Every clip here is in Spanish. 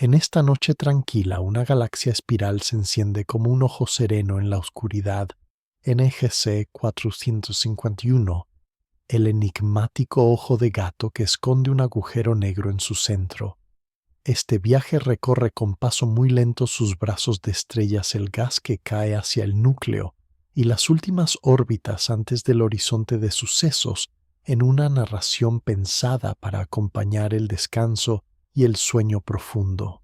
En esta noche tranquila, una galaxia espiral se enciende como un ojo sereno en la oscuridad. NGC 451, el enigmático ojo de gato que esconde un agujero negro en su centro. Este viaje recorre con paso muy lento sus brazos de estrellas, el gas que cae hacia el núcleo y las últimas órbitas antes del horizonte de sucesos, en una narración pensada para acompañar el descanso y el sueño profundo.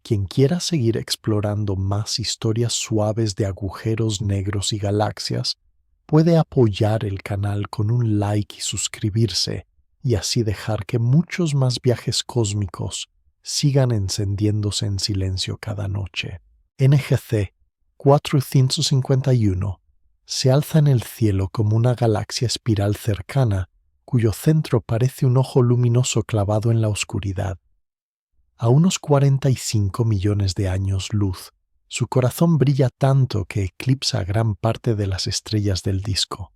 Quien quiera seguir explorando más historias suaves de agujeros negros y galaxias, puede apoyar el canal con un like y suscribirse, y así dejar que muchos más viajes cósmicos sigan encendiéndose en silencio cada noche. NGC 451 se alza en el cielo como una galaxia espiral cercana, cuyo centro parece un ojo luminoso clavado en la oscuridad. A unos 45 millones de años luz, su corazón brilla tanto que eclipsa gran parte de las estrellas del disco.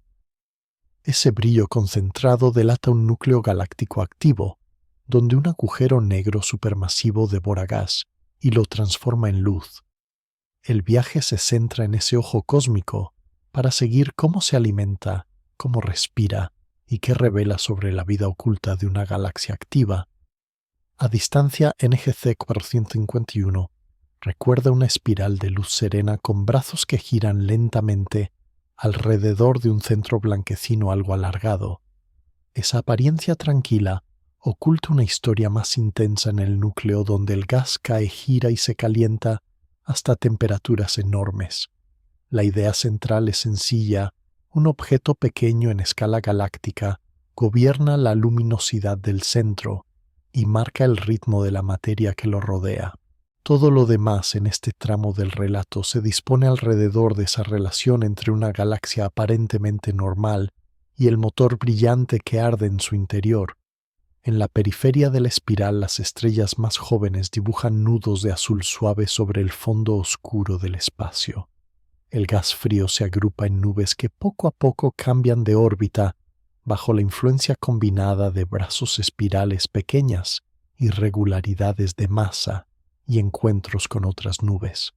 Ese brillo concentrado delata un núcleo galáctico activo, donde un agujero negro supermasivo devora gas y lo transforma en luz. El viaje se centra en ese ojo cósmico para seguir cómo se alimenta, cómo respira y qué revela sobre la vida oculta de una galaxia activa. A distancia, NGC 451 recuerda una espiral de luz serena con brazos que giran lentamente alrededor de un centro blanquecino algo alargado. Esa apariencia tranquila oculta una historia más intensa en el núcleo, donde el gas cae, gira y se calienta hasta temperaturas enormes. La idea central es sencilla: un objeto pequeño en escala galáctica gobierna la luminosidad del centro y marca el ritmo de la materia que lo rodea. Todo lo demás en este tramo del relato se dispone alrededor de esa relación entre una galaxia aparentemente normal y el motor brillante que arde en su interior. En la periferia de la espiral, las estrellas más jóvenes dibujan nudos de azul suave sobre el fondo oscuro del espacio. El gas frío se agrupa en nubes que poco a poco cambian de órbita bajo la influencia combinada de brazos espirales pequeñas, irregularidades de masa y encuentros con otras nubes.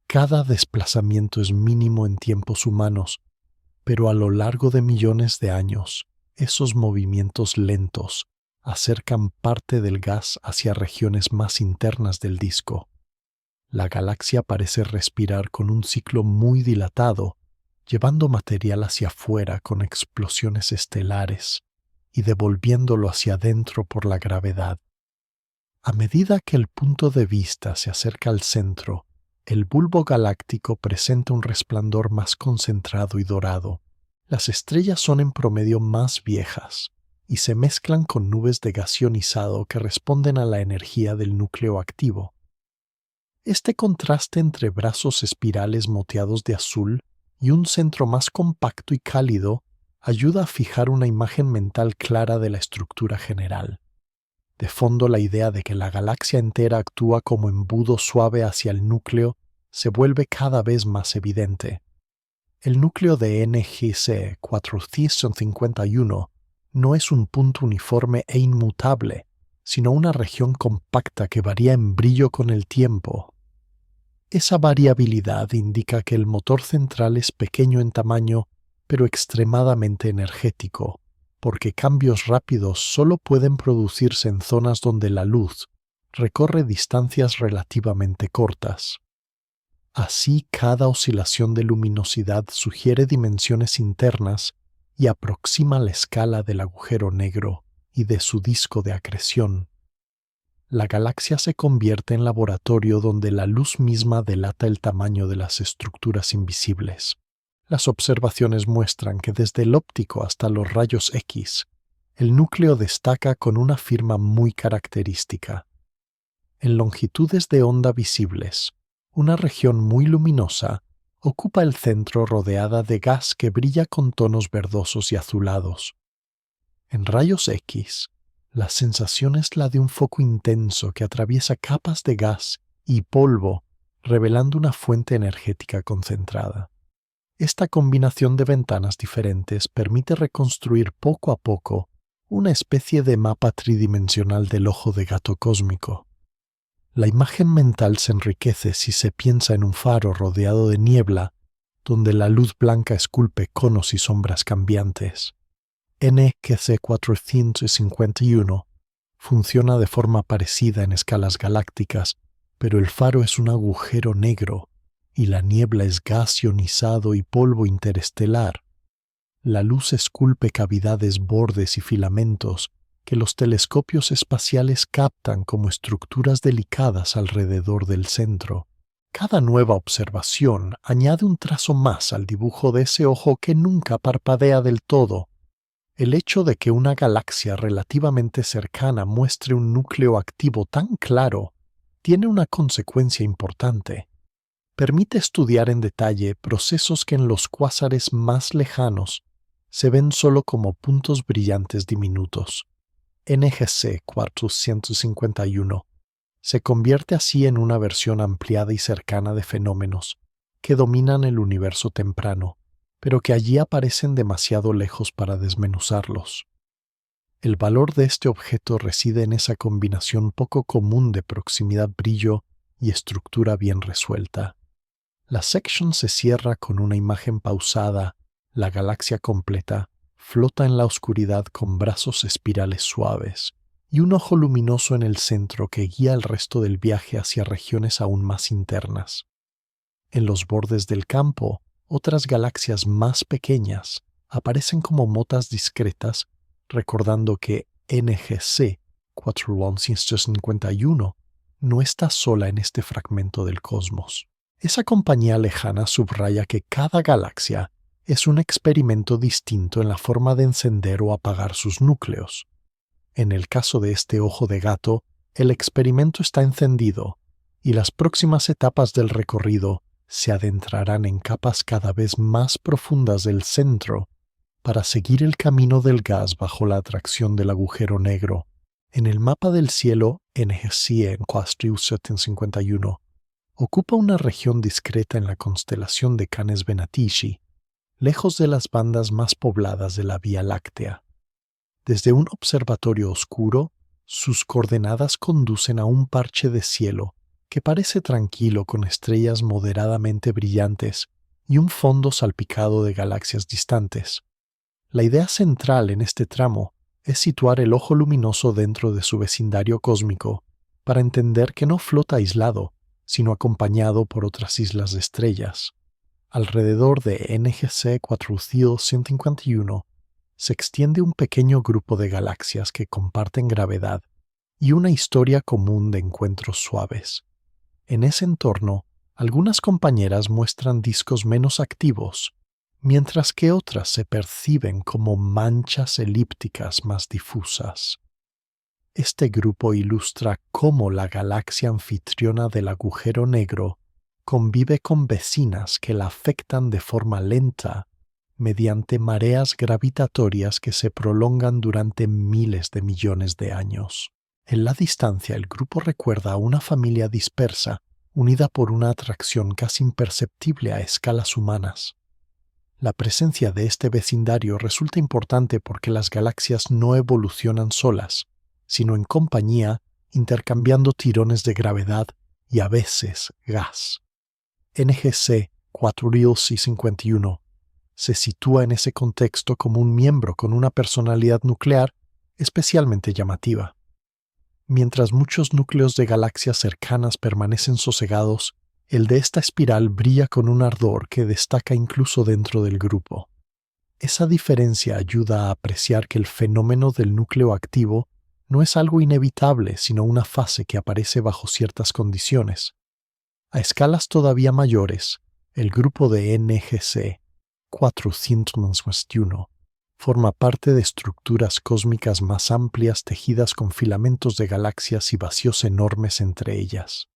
Cada desplazamiento es mínimo en tiempos humanos, pero a lo largo de millones de años, esos movimientos lentos acercan parte del gas hacia regiones más internas del disco. La galaxia parece respirar con un ciclo muy dilatado, llevando material hacia afuera con explosiones estelares y devolviéndolo hacia adentro por la gravedad. A medida que el punto de vista se acerca al centro, el bulbo galáctico presenta un resplandor más concentrado y dorado. Las estrellas son en promedio más viejas y se mezclan con nubes de gas ionizado que responden a la energía del núcleo activo. Este contraste entre brazos espirales moteados de azul y un centro más compacto y cálido ayuda a fijar una imagen mental clara de la estructura general. De fondo, la idea de que la galaxia entera actúa como embudo suave hacia el núcleo se vuelve cada vez más evidente. El núcleo de NGC 451 no es un punto uniforme e inmutable, sino una región compacta que varía en brillo con el tiempo. Esa variabilidad indica que el motor central es pequeño en tamaño, pero extremadamente energético, porque cambios rápidos solo pueden producirse en zonas donde la luz recorre distancias relativamente cortas. Así, cada oscilación de luminosidad sugiere dimensiones internas y aproxima la escala del agujero negro y de su disco de acreción. La galaxia se convierte en laboratorio donde la luz misma delata el tamaño de las estructuras invisibles. Las observaciones muestran que desde el óptico hasta los rayos X, el núcleo destaca con una firma muy característica. En longitudes de onda visibles, una región muy luminosa ocupa el centro, rodeada de gas que brilla con tonos verdosos y azulados. En rayos X, la sensación es la de un foco intenso que atraviesa capas de gas y polvo, revelando una fuente energética concentrada. Esta combinación de ventanas diferentes permite reconstruir poco a poco una especie de mapa tridimensional del ojo de gato cósmico. La imagen mental se enriquece si se piensa en un faro rodeado de niebla, donde la luz blanca esculpe conos y sombras cambiantes. NGC 451 funciona de forma parecida en escalas galácticas, pero el faro es un agujero negro y la niebla es gas ionizado y polvo interestelar. La luz esculpe cavidades, bordes y filamentos que los telescopios espaciales captan como estructuras delicadas alrededor del centro. Cada nueva observación añade un trazo más al dibujo de ese ojo que nunca parpadea del todo. El hecho de que una galaxia relativamente cercana muestre un núcleo activo tan claro tiene una consecuencia importante. Permite estudiar en detalle procesos que en los cuásares más lejanos se ven solo como puntos brillantes diminutos. NGC 451 se convierte así en una versión ampliada y cercana de fenómenos que dominan el universo temprano, pero que allí aparecen demasiado lejos para desmenuzarlos. El valor de este objeto reside en esa combinación poco común de proximidad-brillo y estructura bien resuelta. La section se cierra con una imagen pausada, la galaxia completa flota en la oscuridad con brazos espirales suaves y un ojo luminoso en el centro que guía el resto del viaje hacia regiones aún más internas. En los bordes del campo, otras galaxias más pequeñas aparecen como motas discretas, recordando que NGC 451 no está sola en este fragmento del cosmos. Esa compañía lejana subraya que cada galaxia es un experimento distinto en la forma de encender o apagar sus núcleos. En el caso de este ojo de gato, el experimento está encendido y las próximas etapas del recorrido se adentrarán en capas cada vez más profundas del centro para seguir el camino del gas bajo la atracción del agujero negro. En el mapa del cielo NGC 451 ocupa una región discreta en la constelación de Canes Venatici, lejos de las bandas más pobladas de la Vía Láctea. Desde un observatorio oscuro, sus coordenadas conducen a un parche de cielo que parece tranquilo con estrellas moderadamente brillantes y un fondo salpicado de galaxias distantes. La idea central en este tramo es situar el ojo luminoso dentro de su vecindario cósmico para entender que no flota aislado, sino acompañado por otras islas de estrellas. Alrededor de NGC 451 se extiende un pequeño grupo de galaxias que comparten gravedad y una historia común de encuentros suaves. En ese entorno, algunas compañeras muestran discos menos activos, mientras que otras se perciben como manchas elípticas más difusas. Este grupo ilustra cómo la galaxia anfitriona del agujero negro convive con vecinas que la afectan de forma lenta mediante mareas gravitatorias que se prolongan durante miles de millones de años. En la distancia, el grupo recuerda a una familia dispersa, unida por una atracción casi imperceptible a escalas humanas. La presencia de este vecindario resulta importante porque las galaxias no evolucionan solas, sino en compañía, intercambiando tirones de gravedad y a veces gas. NGC 451 se sitúa en ese contexto como un miembro con una personalidad nuclear especialmente llamativa. Mientras muchos núcleos de galaxias cercanas permanecen sosegados, el de esta espiral brilla con un ardor que destaca incluso dentro del grupo. Esa diferencia ayuda a apreciar que el fenómeno del núcleo activo no es algo inevitable, sino una fase que aparece bajo ciertas condiciones. A escalas todavía mayores, el grupo de NGC 451 forma parte de estructuras cósmicas más amplias tejidas con filamentos de galaxias y vacíos enormes entre ellas.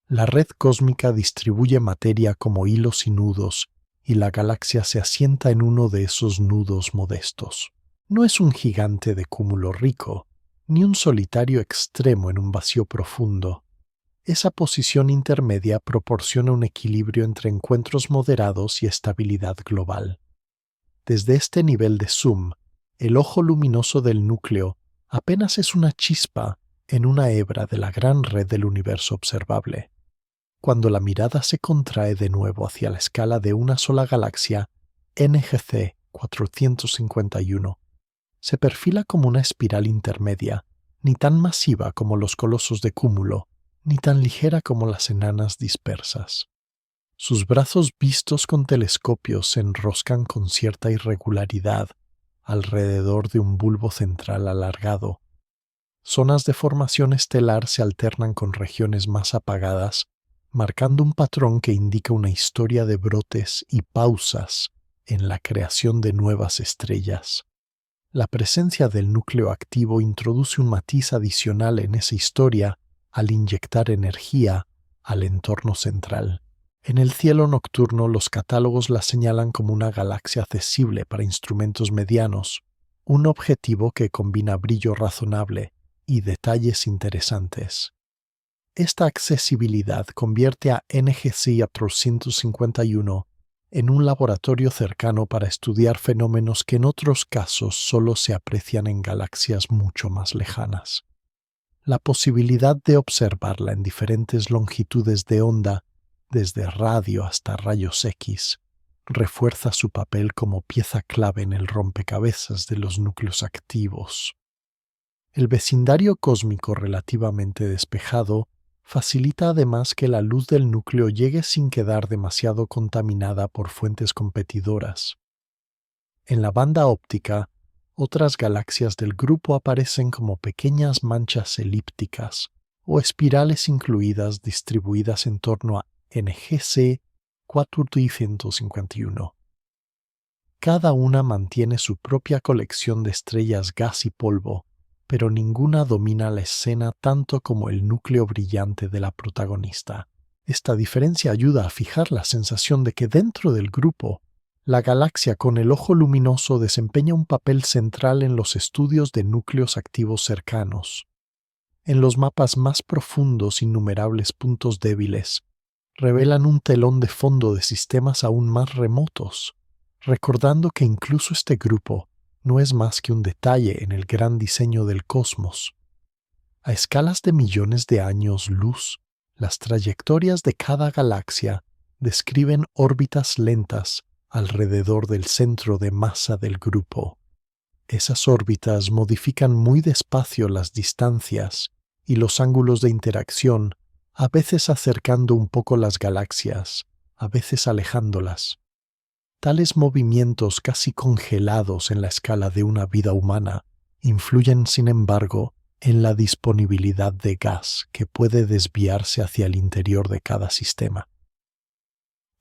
La red cósmica distribuye materia como hilos y nudos, y la galaxia se asienta en uno de esos nudos modestos. No es un gigante de cúmulo rico, ni un solitario extremo en un vacío profundo. Esa posición intermedia proporciona un equilibrio entre encuentros moderados y estabilidad global. Desde este nivel de zoom, el ojo luminoso del núcleo apenas es una chispa en una hebra de la gran red del universo observable. Cuando la mirada se contrae de nuevo hacia la escala de una sola galaxia, NGC 451, se perfila como una espiral intermedia, ni tan masiva como los colosos de Cúmulo, ni tan ligera como las enanas dispersas. Sus brazos vistos con telescopios se enroscan con cierta irregularidad alrededor de un bulbo central alargado. Zonas de formación estelar se alternan con regiones más apagadas, marcando un patrón que indica una historia de brotes y pausas en la creación de nuevas estrellas. La presencia del núcleo activo introduce un matiz adicional en esa historia al inyectar energía al entorno central. En el cielo nocturno, los catálogos la señalan como una galaxia accesible para instrumentos medianos, un objetivo que combina brillo razonable y detalles interesantes. Esta accesibilidad convierte a NGC 451 en un laboratorio cercano para estudiar fenómenos que en otros casos solo se aprecian en galaxias mucho más lejanas. La posibilidad de observarla en diferentes longitudes de onda, desde radio hasta rayos X, refuerza su papel como pieza clave en el rompecabezas de los núcleos activos. El vecindario cósmico relativamente despejado facilita además que la luz del núcleo llegue sin quedar demasiado contaminada por fuentes competidoras. En la banda óptica, otras galaxias del grupo aparecen como pequeñas manchas elípticas o espirales incluidas distribuidas en torno a NGC 451. Cada una mantiene su propia colección de estrellas gas y polvo, pero ninguna domina la escena tanto como el núcleo brillante de la protagonista. Esta diferencia ayuda a fijar la sensación de que dentro del grupo, la galaxia con el ojo luminoso desempeña un papel central en los estudios de núcleos activos cercanos. En los mapas más profundos, innumerables puntos débiles revelan un telón de fondo de sistemas aún más remotos, recordando que incluso este grupo no es más que un detalle en el gran diseño del cosmos. A escalas de millones de años luz, las trayectorias de cada galaxia describen órbitas lentas alrededor del centro de masa del grupo. Esas órbitas modifican muy despacio las distancias y los ángulos de interacción, a veces acercando un poco las galaxias, a veces alejándolas. Tales movimientos casi congelados en la escala de una vida humana influyen, sin embargo, en la disponibilidad de gas que puede desviarse hacia el interior de cada sistema.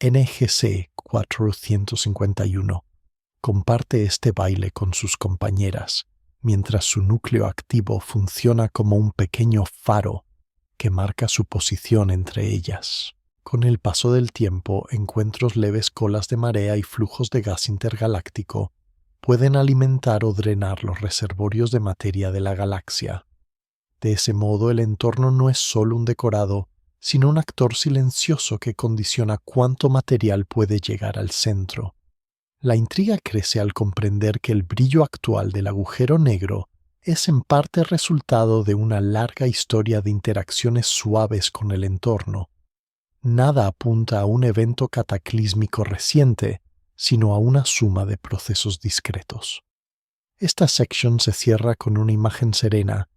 NGC 451 comparte este baile con sus compañeras, mientras su núcleo activo funciona como un pequeño faro que marca su posición entre ellas. Con el paso del tiempo, encuentros leves colas de marea y flujos de gas intergaláctico pueden alimentar o drenar los reservorios de materia de la galaxia. De ese modo, el entorno no es solo un decorado, sino un actor silencioso que condiciona cuánto material puede llegar al centro. La intriga crece al comprender que el brillo actual del agujero negro es en parte resultado de una larga historia de interacciones suaves con el entorno. Nada apunta a un evento cataclísmico reciente, sino a una suma de procesos discretos. Esta sección se cierra con una imagen serena,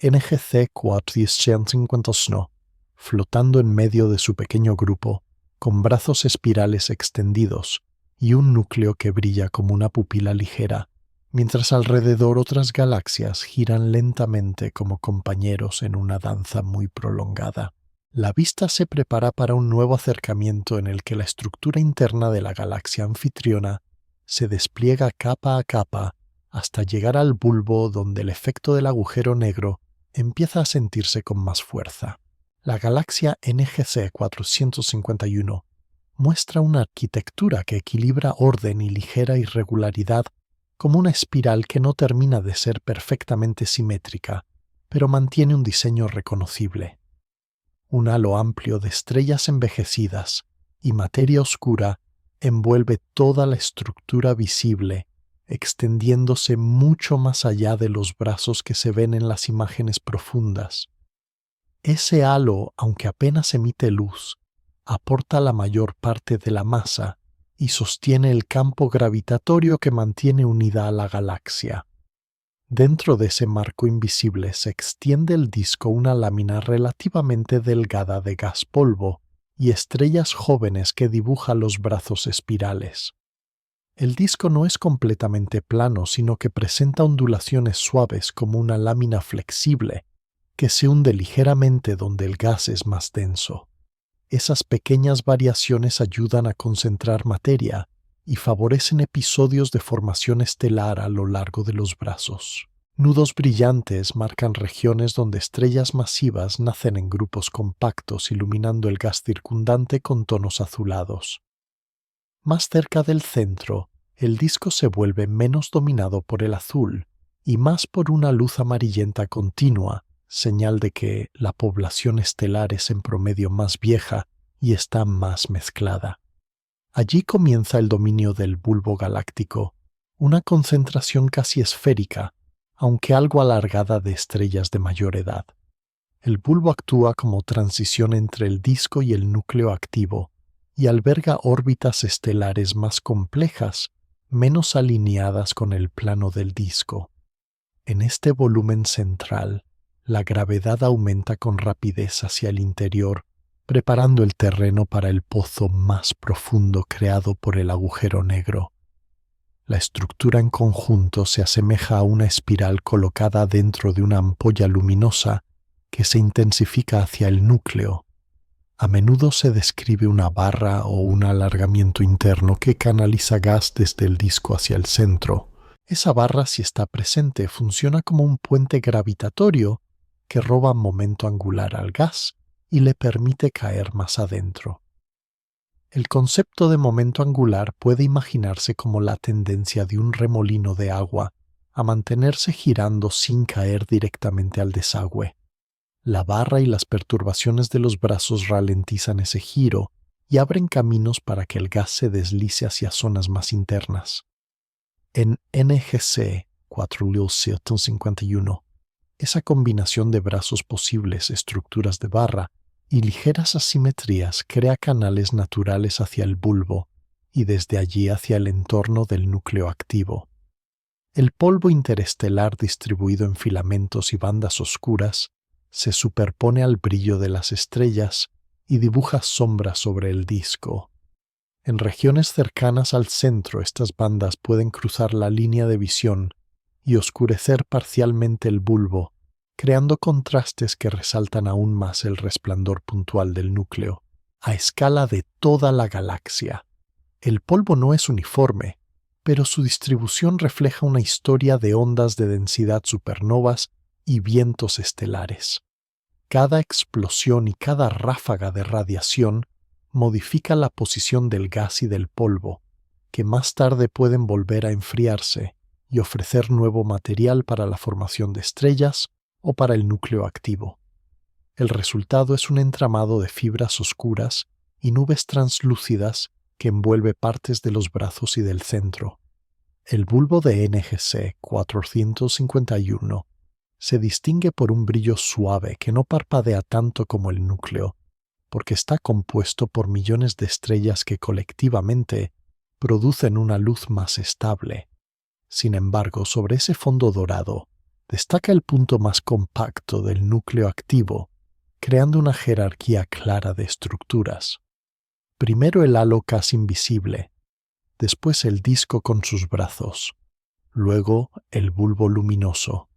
NGC 451, flotando en medio de su pequeño grupo, con brazos espirales extendidos y un núcleo que brilla como una pupila ligera, mientras alrededor otras galaxias giran lentamente como compañeros en una danza muy prolongada. La vista se prepara para un nuevo acercamiento en el que la estructura interna de la galaxia anfitriona se despliega capa a capa hasta llegar al bulbo donde el efecto del agujero negro empieza a sentirse con más fuerza. La galaxia NGC 451 muestra una arquitectura que equilibra orden y ligera irregularidad como una espiral que no termina de ser perfectamente simétrica, pero mantiene un diseño reconocible. Un halo amplio de estrellas envejecidas y materia oscura envuelve toda la estructura visible extendiéndose mucho más allá de los brazos que se ven en las imágenes profundas. Ese halo, aunque apenas emite luz, aporta la mayor parte de la masa y sostiene el campo gravitatorio que mantiene unida a la galaxia. Dentro de ese marco invisible se extiende el disco una lámina relativamente delgada de gas polvo y estrellas jóvenes que dibuja los brazos espirales. El disco no es completamente plano, sino que presenta ondulaciones suaves como una lámina flexible que se hunde ligeramente donde el gas es más denso. Esas pequeñas variaciones ayudan a concentrar materia y favorecen episodios de formación estelar a lo largo de los brazos. Nudos brillantes marcan regiones donde estrellas masivas nacen en grupos compactos, iluminando el gas circundante con tonos azulados. Más cerca del centro, el disco se vuelve menos dominado por el azul y más por una luz amarillenta continua, señal de que la población estelar es en promedio más vieja y está más mezclada. Allí comienza el dominio del bulbo galáctico, una concentración casi esférica, aunque algo alargada de estrellas de mayor edad. El bulbo actúa como transición entre el disco y el núcleo activo y alberga órbitas estelares más complejas, menos alineadas con el plano del disco. En este volumen central, la gravedad aumenta con rapidez hacia el interior, preparando el terreno para el pozo más profundo creado por el agujero negro. La estructura en conjunto se asemeja a una espiral colocada dentro de una ampolla luminosa que se intensifica hacia el núcleo. A menudo se describe una barra o un alargamiento interno que canaliza gas desde el disco hacia el centro. Esa barra, si está presente, funciona como un puente gravitatorio que roba momento angular al gas y le permite caer más adentro. El concepto de momento angular puede imaginarse como la tendencia de un remolino de agua a mantenerse girando sin caer directamente al desagüe. La barra y las perturbaciones de los brazos ralentizan ese giro y abren caminos para que el gas se deslice hacia zonas más internas. En NGC 4151, esa combinación de brazos posibles, estructuras de barra y ligeras asimetrías crea canales naturales hacia el bulbo y desde allí hacia el entorno del núcleo activo. El polvo interestelar distribuido en filamentos y bandas oscuras se superpone al brillo de las estrellas y dibuja sombras sobre el disco. En regiones cercanas al centro, estas bandas pueden cruzar la línea de visión y oscurecer parcialmente el bulbo, creando contrastes que resaltan aún más el resplandor puntual del núcleo. A escala de toda la galaxia, el polvo no es uniforme, pero su distribución refleja una historia de ondas de densidad supernovas y vientos estelares. Cada explosión y cada ráfaga de radiación modifica la posición del gas y del polvo, que más tarde pueden volver a enfriarse y ofrecer nuevo material para la formación de estrellas o para el núcleo activo. El resultado es un entramado de fibras oscuras y nubes translúcidas que envuelve partes de los brazos y del centro. El bulbo de NGC 451 se distingue por un brillo suave que no parpadea tanto como el núcleo, porque está compuesto por millones de estrellas que colectivamente producen una luz más estable. Sin embargo, sobre ese fondo dorado, destaca el punto más compacto del núcleo activo, creando una jerarquía clara de estructuras. Primero el halo casi invisible, después el disco con sus brazos, luego el bulbo luminoso.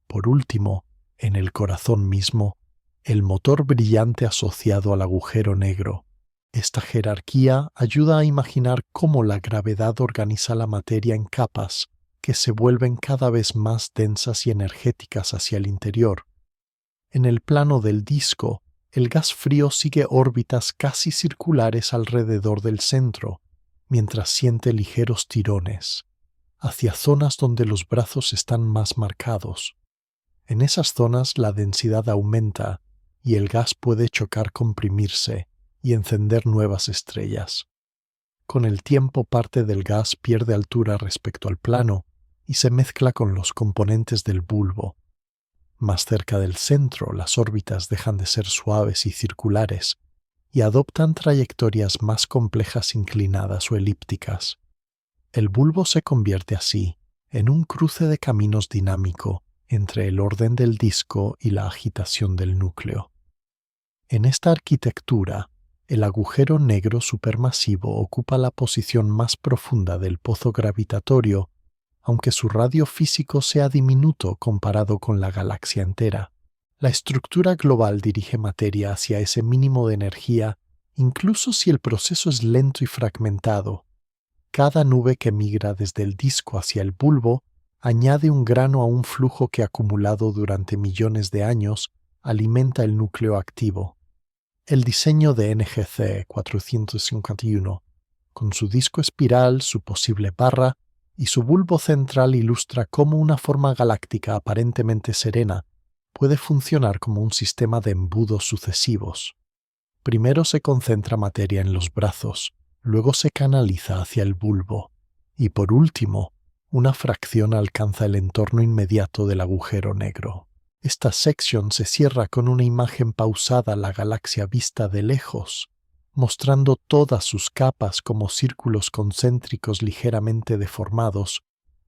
Por último, en el corazón mismo, el motor brillante asociado al agujero negro. Esta jerarquía ayuda a imaginar cómo la gravedad organiza la materia en capas que se vuelven cada vez más densas y energéticas hacia el interior. En el plano del disco, el gas frío sigue órbitas casi circulares alrededor del centro, mientras siente ligeros tirones, hacia zonas donde los brazos están más marcados. En esas zonas la densidad aumenta y el gas puede chocar, comprimirse y encender nuevas estrellas. Con el tiempo, parte del gas pierde altura respecto al plano y se mezcla con los componentes del bulbo. Más cerca del centro, las órbitas dejan de ser suaves y circulares y adoptan trayectorias más complejas, inclinadas o elípticas. El bulbo se convierte así en un cruce de caminos dinámico entre el orden del disco y la agitación del núcleo. En esta arquitectura, el agujero negro supermasivo ocupa la posición más profunda del pozo gravitatorio, aunque su radio físico sea diminuto comparado con la galaxia entera. La estructura global dirige materia hacia ese mínimo de energía, incluso si el proceso es lento y fragmentado. Cada nube que migra desde el disco hacia el bulbo añade un grano a un flujo que, acumulado durante millones de años, alimenta el núcleo activo. El diseño de NGC 451, con su disco espiral, su posible barra y su bulbo central, ilustra cómo una forma galáctica aparentemente serena puede funcionar como un sistema de embudos sucesivos. Primero se concentra materia en los brazos, luego se canaliza hacia el bulbo, y por último, una fracción alcanza el entorno inmediato del agujero negro. Esta sección se cierra con una imagen pausada a la galaxia vista de lejos, mostrando todas sus capas como círculos concéntricos ligeramente deformados,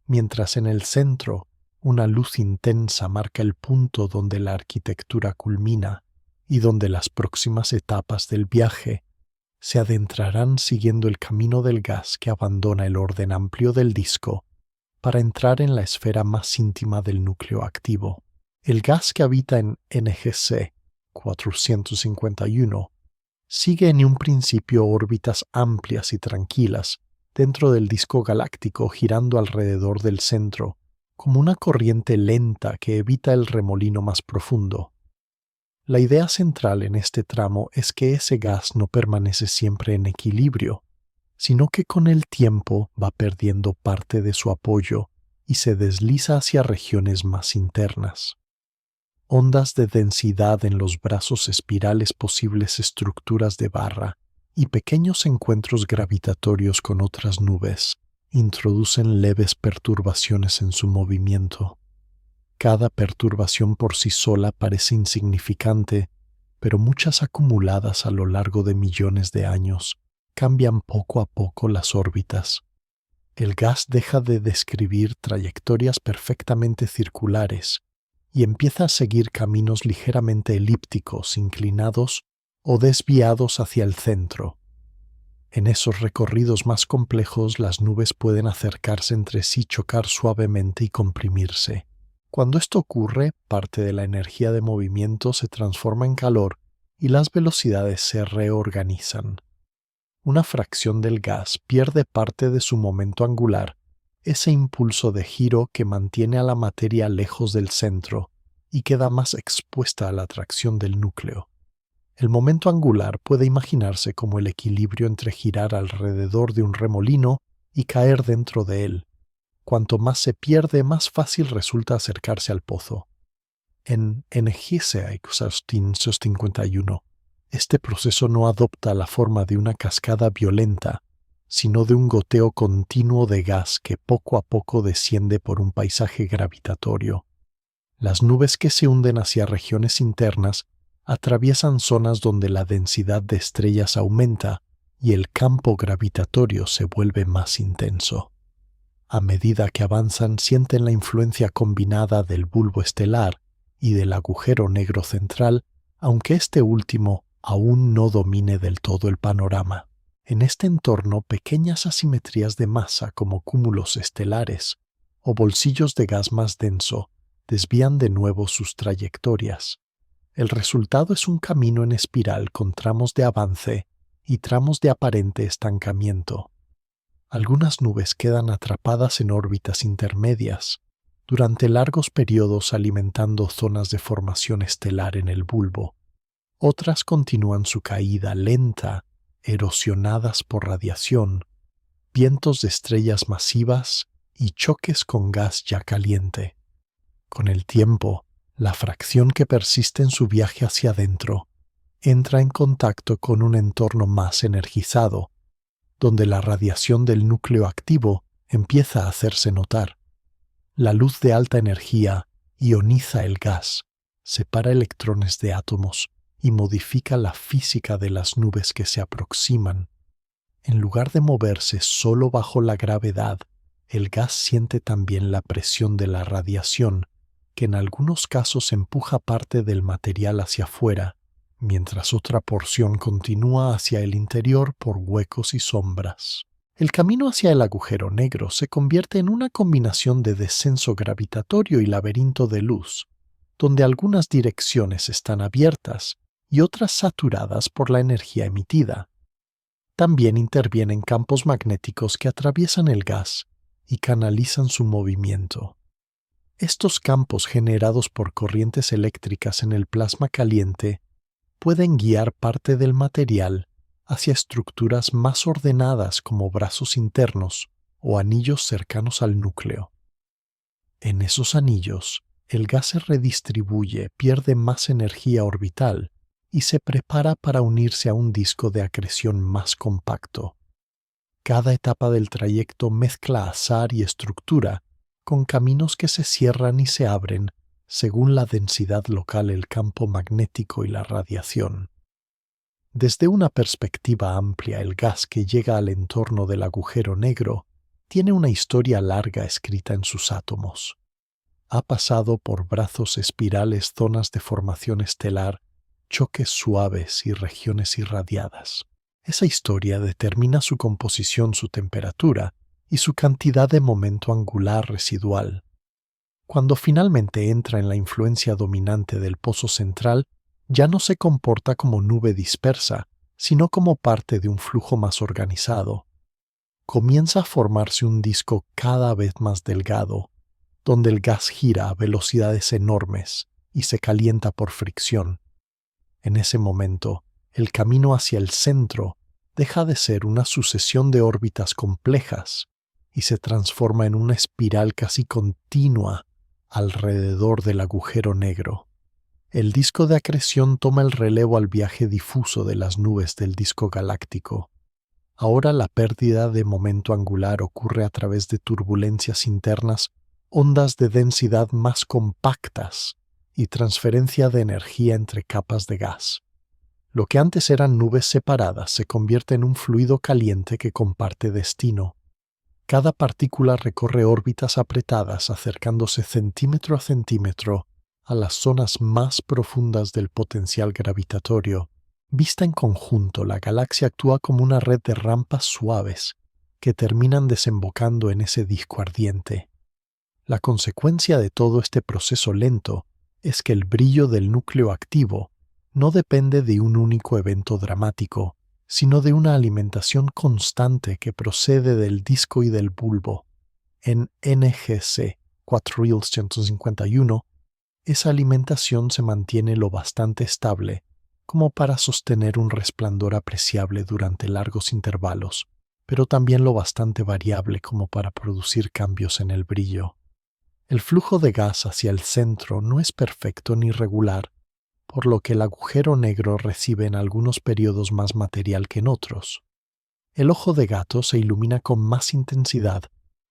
mientras en el centro una luz intensa marca el punto donde la arquitectura culmina y donde las próximas etapas del viaje se adentrarán siguiendo el camino del gas que abandona el orden amplio del disco para entrar en la esfera más íntima del núcleo activo. El gas que habita en NGC 451 sigue en un principio órbitas amplias y tranquilas dentro del disco galáctico, girando alrededor del centro, como una corriente lenta que evita el remolino más profundo. La idea central en este tramo es que ese gas no permanece siempre en equilibrio, sino que con el tiempo va perdiendo parte de su apoyo y se desliza hacia regiones más internas. Ondas de densidad en los brazos espirales, posibles estructuras de barra y pequeños encuentros gravitatorios con otras nubes introducen leves perturbaciones en su movimiento. Cada perturbación por sí sola parece insignificante, pero muchas acumuladas a lo largo de millones de años cambian poco a poco las órbitas. El gas deja de describir trayectorias perfectamente circulares y empieza a seguir caminos ligeramente elípticos, inclinados o desviados hacia el centro. En esos recorridos más complejos, las nubes pueden acercarse entre sí, chocar suavemente y comprimirse. Cuando esto ocurre, parte de la energía de movimiento se transforma en calor y las velocidades se reorganizan. Una fracción del gas pierde parte de su momento angular, ese impulso de giro que mantiene a la materia lejos del centro y queda más expuesta a la atracción del núcleo. El momento angular puede imaginarse como el equilibrio entre girar alrededor de un remolino y caer dentro de él. Cuanto más se pierde, más fácil resulta acercarse al pozo. En NGC 451, este proceso no adopta la forma de una cascada violenta, sino de un goteo continuo de gas que poco a poco desciende por un paisaje gravitatorio. Las nubes que se hunden hacia regiones internas atraviesan zonas donde la densidad de estrellas aumenta y el campo gravitatorio se vuelve más intenso. A medida que avanzan, sienten la influencia combinada del bulbo estelar y del agujero negro central, aunque este último aún no domine del todo el panorama. En este entorno, pequeñas asimetrías de masa como cúmulos estelares o bolsillos de gas más denso desvían de nuevo sus trayectorias. El resultado es un camino en espiral con tramos de avance y tramos de aparente estancamiento. Algunas nubes quedan atrapadas en órbitas intermedias durante largos periodos, alimentando zonas de formación estelar en el bulbo. Otras continúan su caída lenta, erosionadas por radiación, vientos de estrellas masivas y choques con gas ya caliente. Con el tiempo, la fracción que persiste en su viaje hacia adentro entra en contacto con un entorno más energizado, donde la radiación del núcleo activo empieza a hacerse notar. La luz de alta energía ioniza el gas, separa electrones de átomos y modifica la física de las nubes que se aproximan. En lugar de moverse solo bajo la gravedad, el gas siente también la presión de la radiación, que en algunos casos empuja parte del material hacia afuera, mientras otra porción continúa hacia el interior por huecos y sombras. El camino hacia el agujero negro se convierte en una combinación de descenso gravitatorio y laberinto de luz, donde algunas direcciones están abiertas y otras saturadas por la energía emitida. También intervienen campos magnéticos que atraviesan el gas y canalizan su movimiento. Estos campos generados por corrientes eléctricas en el plasma caliente pueden guiar parte del material hacia estructuras más ordenadas como brazos internos o anillos cercanos al núcleo. En esos anillos, el gas se redistribuye, pierde más energía orbital y se prepara para unirse a un disco de acreción más compacto. Cada etapa del trayecto mezcla azar y estructura con caminos que se cierran y se abren según la densidad local, el campo magnético y la radiación. Desde una perspectiva amplia, el gas que llega al entorno del agujero negro tiene una historia larga escrita en sus átomos. Ha pasado por brazos espirales, zonas de formación estelar, choques suaves y regiones irradiadas. Esa historia determina su composición, su temperatura y su cantidad de momento angular residual. Cuando finalmente entra en la influencia dominante del pozo central, ya no se comporta como nube dispersa, sino como parte de un flujo más organizado. Comienza a formarse un disco cada vez más delgado, donde el gas gira a velocidades enormes y se calienta por fricción. En ese momento, el camino hacia el centro deja de ser una sucesión de órbitas complejas y se transforma en una espiral casi continua alrededor del agujero negro. El disco de acreción toma el relevo al viaje difuso de las nubes del disco galáctico. Ahora la pérdida de momento angular ocurre a través de turbulencias internas, ondas de densidad más compactas y transferencia de energía entre capas de gas. Lo que antes eran nubes separadas se convierte en un fluido caliente que comparte destino. Cada partícula recorre órbitas apretadas, acercándose centímetro a centímetro a las zonas más profundas del potencial gravitatorio. Vista en conjunto, la galaxia actúa como una red de rampas suaves que terminan desembocando en ese disco ardiente. La consecuencia de todo este proceso lento es que el brillo del núcleo activo no depende de un único evento dramático, sino de una alimentación constante que procede del disco y del bulbo. En NGC 4151, esa alimentación se mantiene lo bastante estable como para sostener un resplandor apreciable durante largos intervalos, pero también lo bastante variable como para producir cambios en el brillo. El flujo de gas hacia el centro no es perfecto ni regular, por lo que el agujero negro recibe en algunos periodos más material que en otros. El ojo de gato se ilumina con más intensidad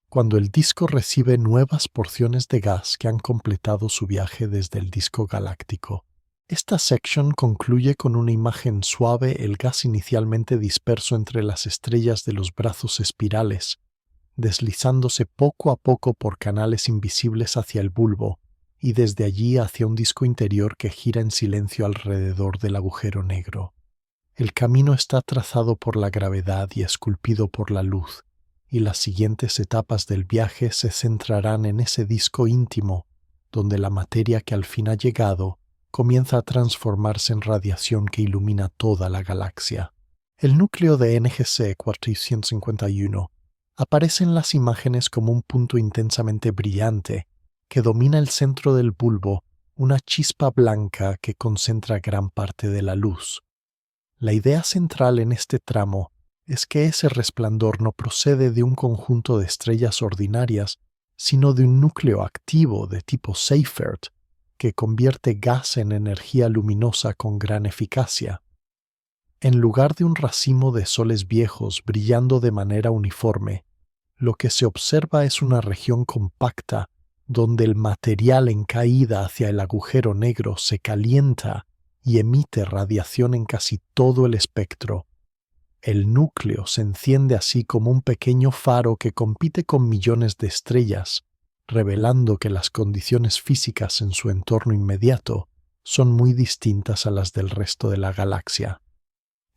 cuando el disco recibe nuevas porciones de gas que han completado su viaje desde el disco galáctico. Esta sección concluye con una imagen suave, el gas inicialmente disperso entre las estrellas de los brazos espirales, deslizándose poco a poco por canales invisibles hacia el bulbo y desde allí hacia un disco interior que gira en silencio alrededor del agujero negro. El camino está trazado por la gravedad y esculpido por la luz, y las siguientes etapas del viaje se centrarán en ese disco íntimo, donde la materia que al fin ha llegado comienza a transformarse en radiación que ilumina toda la galaxia. El núcleo de NGC 451 aparece en las imágenes como un punto intensamente brillante que domina el centro del bulbo, una chispa blanca que concentra gran parte de la luz. La idea central en este tramo es que ese resplandor no procede de un conjunto de estrellas ordinarias, sino de un núcleo activo de tipo Seyfert, que convierte gas en energía luminosa con gran eficacia. En lugar de un racimo de soles viejos brillando de manera uniforme, lo que se observa es una región compacta donde el material en caída hacia el agujero negro se calienta y emite radiación en casi todo el espectro. El núcleo se enciende así como un pequeño faro que compite con millones de estrellas, revelando que las condiciones físicas en su entorno inmediato son muy distintas a las del resto de la galaxia.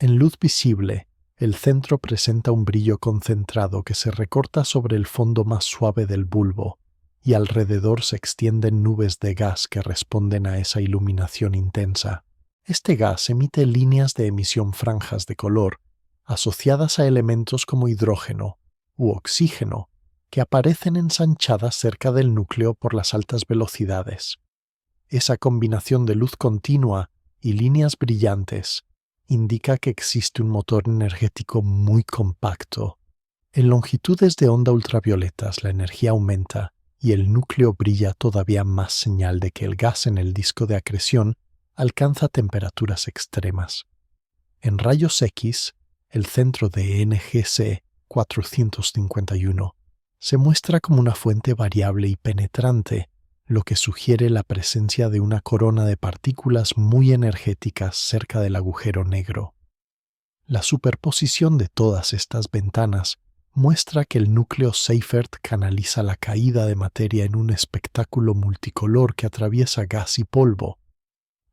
En luz visible, el centro presenta un brillo concentrado que se recorta sobre el fondo más suave del bulbo, y alrededor se extienden nubes de gas que responden a esa iluminación intensa. Este gas emite líneas de emisión franjas de color, asociadas a elementos como hidrógeno u oxígeno, que aparecen ensanchadas cerca del núcleo por las altas velocidades. Esa combinación de luz continua y líneas brillantes indica que existe un motor energético muy compacto. En longitudes de onda ultravioletas la energía aumenta y el núcleo brilla todavía más, señal de que el gas en el disco de acreción alcanza temperaturas extremas. En rayos X, el centro de NGC 451 se muestra como una fuente variable y penetrante, lo que sugiere la presencia de una corona de partículas muy energéticas cerca del agujero negro. La superposición de todas estas ventanas muestra que el núcleo Seyfert canaliza la caída de materia en un espectáculo multicolor que atraviesa gas y polvo.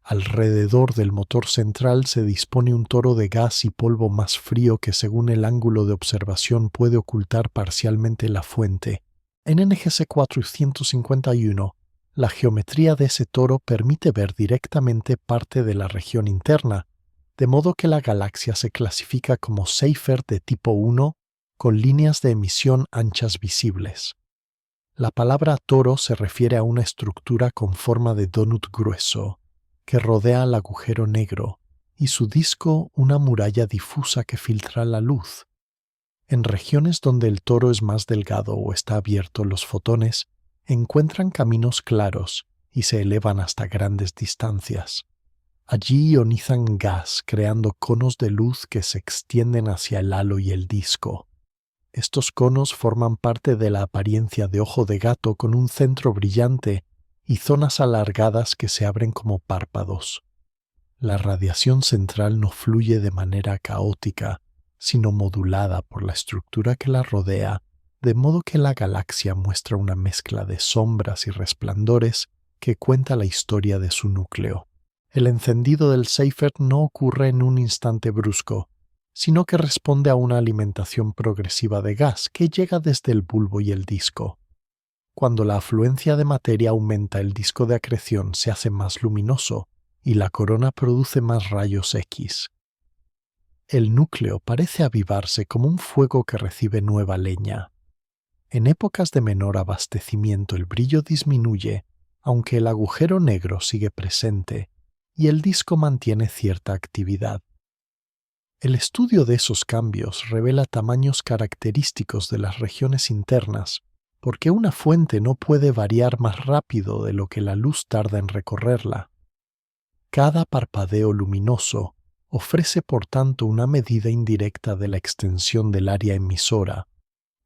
Alrededor del motor central se dispone un toro de gas y polvo más frío que, según el ángulo de observación, puede ocultar parcialmente la fuente. En NGC 451, la geometría de ese toro permite ver directamente parte de la región interna, de modo que la galaxia se clasifica como Seyfert de tipo 1, con líneas de emisión anchas visibles. La palabra toro se refiere a una estructura con forma de donut grueso, que rodea al agujero negro, y su disco una muralla difusa que filtra la luz. En regiones donde el toro es más delgado o está abierto, los fotones encuentran caminos claros y se elevan hasta grandes distancias. Allí ionizan gas, creando conos de luz que se extienden hacia el halo y el disco. Estos conos forman parte de la apariencia de ojo de gato con un centro brillante y zonas alargadas que se abren como párpados. La radiación central no fluye de manera caótica, sino modulada por la estructura que la rodea, de modo que la galaxia muestra una mezcla de sombras y resplandores que cuenta la historia de su núcleo. El encendido del Seyfert no ocurre en un instante brusco, sino que responde a una alimentación progresiva de gas que llega desde el bulbo y el disco. Cuando la afluencia de materia aumenta, el disco de acreción se hace más luminoso y la corona produce más rayos X. El núcleo parece avivarse como un fuego que recibe nueva leña. En épocas de menor abastecimiento el brillo disminuye, aunque el agujero negro sigue presente y el disco mantiene cierta actividad. El estudio de esos cambios revela tamaños característicos de las regiones internas, porque una fuente no puede variar más rápido de lo que la luz tarda en recorrerla. Cada parpadeo luminoso ofrece por tanto una medida indirecta de la extensión del área emisora.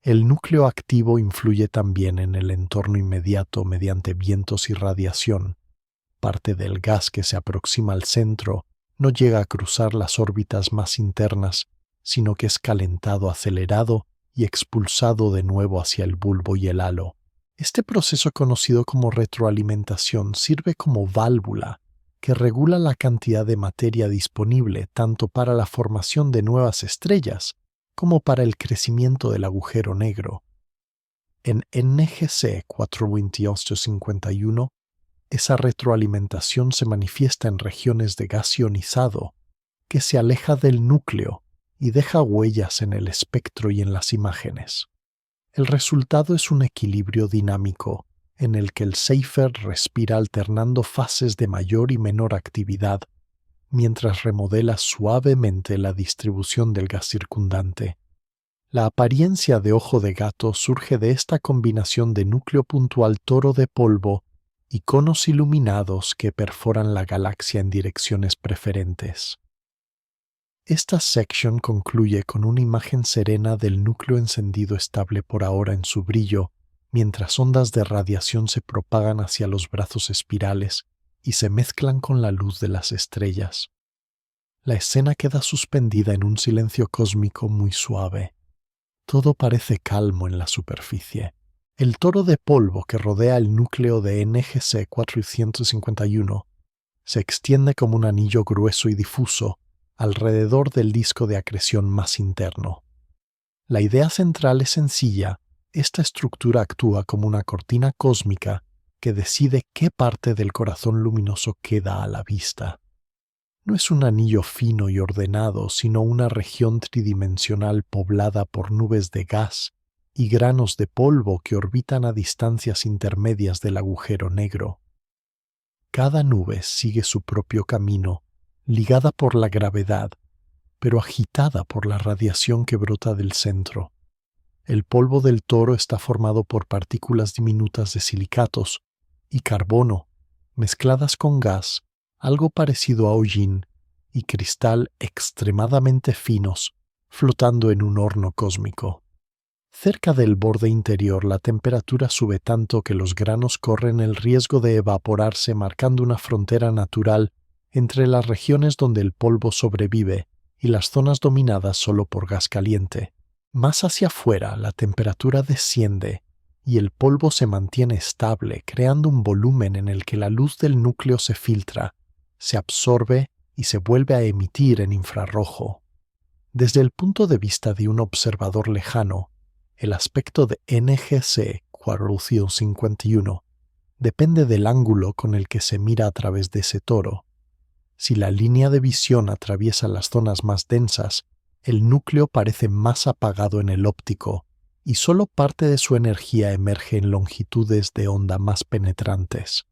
El núcleo activo influye también en el entorno inmediato mediante vientos y radiación. Parte del gas que se aproxima al centro no llega a cruzar las órbitas más internas, sino que es calentado, acelerado y expulsado de nuevo hacia el bulbo y el halo. Este proceso, conocido como retroalimentación, sirve como válvula que regula la cantidad de materia disponible tanto para la formación de nuevas estrellas como para el crecimiento del agujero negro. En NGC 42851, esa retroalimentación se manifiesta en regiones de gas ionizado, que se aleja del núcleo y deja huellas en el espectro y en las imágenes. El resultado es un equilibrio dinámico, en el que el Seyfert respira alternando fases de mayor y menor actividad, mientras remodela suavemente la distribución del gas circundante. La apariencia de ojo de gato surge de esta combinación de núcleo puntual toro de polvo y conos iluminados que perforan la galaxia en direcciones preferentes. Esta sección concluye con una imagen serena del núcleo encendido estable por ahora en su brillo, mientras ondas de radiación se propagan hacia los brazos espirales y se mezclan con la luz de las estrellas. La escena queda suspendida en un silencio cósmico muy suave. Todo parece calmo en la superficie. El toro de polvo que rodea el núcleo de NGC 451 se extiende como un anillo grueso y difuso alrededor del disco de acreción más interno. La idea central es sencilla. Esta estructura actúa como una cortina cósmica que decide qué parte del corazón luminoso queda a la vista. No es un anillo fino y ordenado, sino una región tridimensional poblada por nubes de gas y granos de polvo que orbitan a distancias intermedias del agujero negro. Cada nube sigue su propio camino, ligada por la gravedad, pero agitada por la radiación que brota del centro. El polvo del toro está formado por partículas diminutas de silicatos y carbono, mezcladas con gas, algo parecido a hollín, y cristal extremadamente finos, flotando en un horno cósmico. Cerca del borde interior la temperatura sube tanto que los granos corren el riesgo de evaporarse, marcando una frontera natural entre las regiones donde el polvo sobrevive y las zonas dominadas solo por gas caliente. Más hacia afuera la temperatura desciende y el polvo se mantiene estable, creando un volumen en el que la luz del núcleo se filtra, se absorbe y se vuelve a emitir en infrarrojo. Desde el punto de vista de un observador lejano, el aspecto de NGC 451 depende del ángulo con el que se mira a través de ese toro. Si la línea de visión atraviesa las zonas más densas, el núcleo parece más apagado en el óptico y solo parte de su energía emerge en longitudes de onda más penetrantes.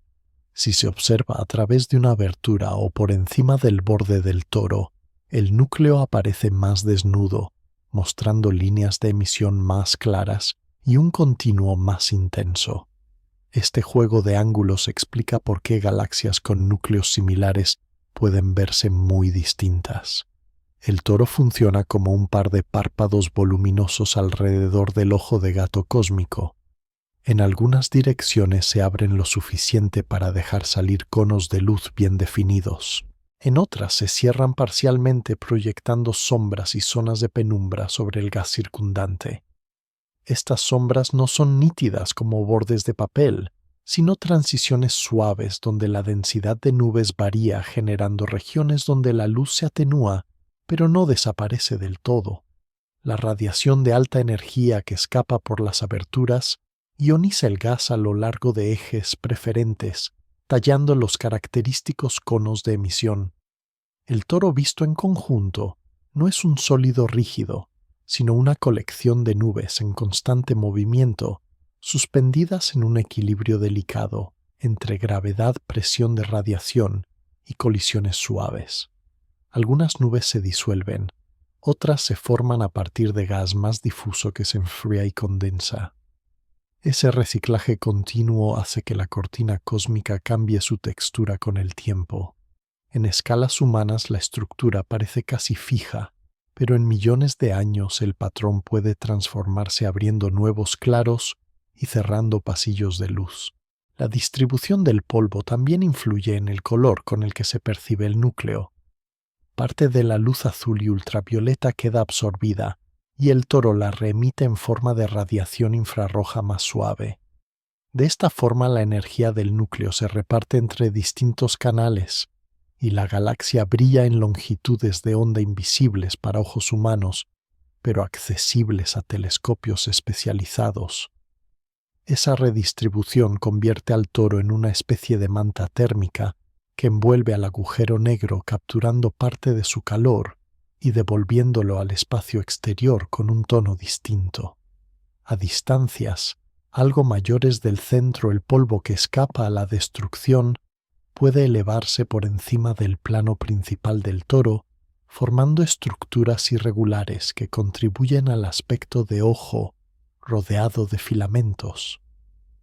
Si se observa a través de una abertura o por encima del borde del toro, el núcleo aparece más desnudo, mostrando líneas de emisión más claras y un continuo más intenso. Este juego de ángulos explica por qué galaxias con núcleos similares pueden verse muy distintas. El toro funciona como un par de párpados voluminosos alrededor del ojo de gato cósmico. En algunas direcciones se abren lo suficiente para dejar salir conos de luz bien definidos. En otras se cierran parcialmente, proyectando sombras y zonas de penumbra sobre el gas circundante. Estas sombras no son nítidas como bordes de papel, sino transiciones suaves donde la densidad de nubes varía, generando regiones donde la luz se atenúa, pero no desaparece del todo. La radiación de alta energía que escapa por las aberturas ioniza el gas a lo largo de ejes preferentes, tallando los característicos conos de emisión. El toro visto en conjunto no es un sólido rígido, sino una colección de nubes en constante movimiento, suspendidas en un equilibrio delicado entre gravedad, presión de radiación y colisiones suaves. Algunas nubes se disuelven, otras se forman a partir de gas más difuso que se enfría y condensa. Ese reciclaje continuo hace que la cortina cósmica cambie su textura con el tiempo. En escalas humanas la estructura parece casi fija, pero en millones de años el patrón puede transformarse abriendo nuevos claros y cerrando pasillos de luz. La distribución del polvo también influye en el color con el que se percibe el núcleo. Parte de la luz azul y ultravioleta queda absorbida, y el toro la reemite en forma de radiación infrarroja más suave. De esta forma la energía del núcleo se reparte entre distintos canales, y la galaxia brilla en longitudes de onda invisibles para ojos humanos, pero accesibles a telescopios especializados. Esa redistribución convierte al toro en una especie de manta térmica que envuelve al agujero negro, capturando parte de su calor y devolviéndolo al espacio exterior con un tono distinto. A distancias, algo mayores del centro, el polvo que escapa a la destrucción puede elevarse por encima del plano principal del toro, formando estructuras irregulares que contribuyen al aspecto de ojo rodeado de filamentos.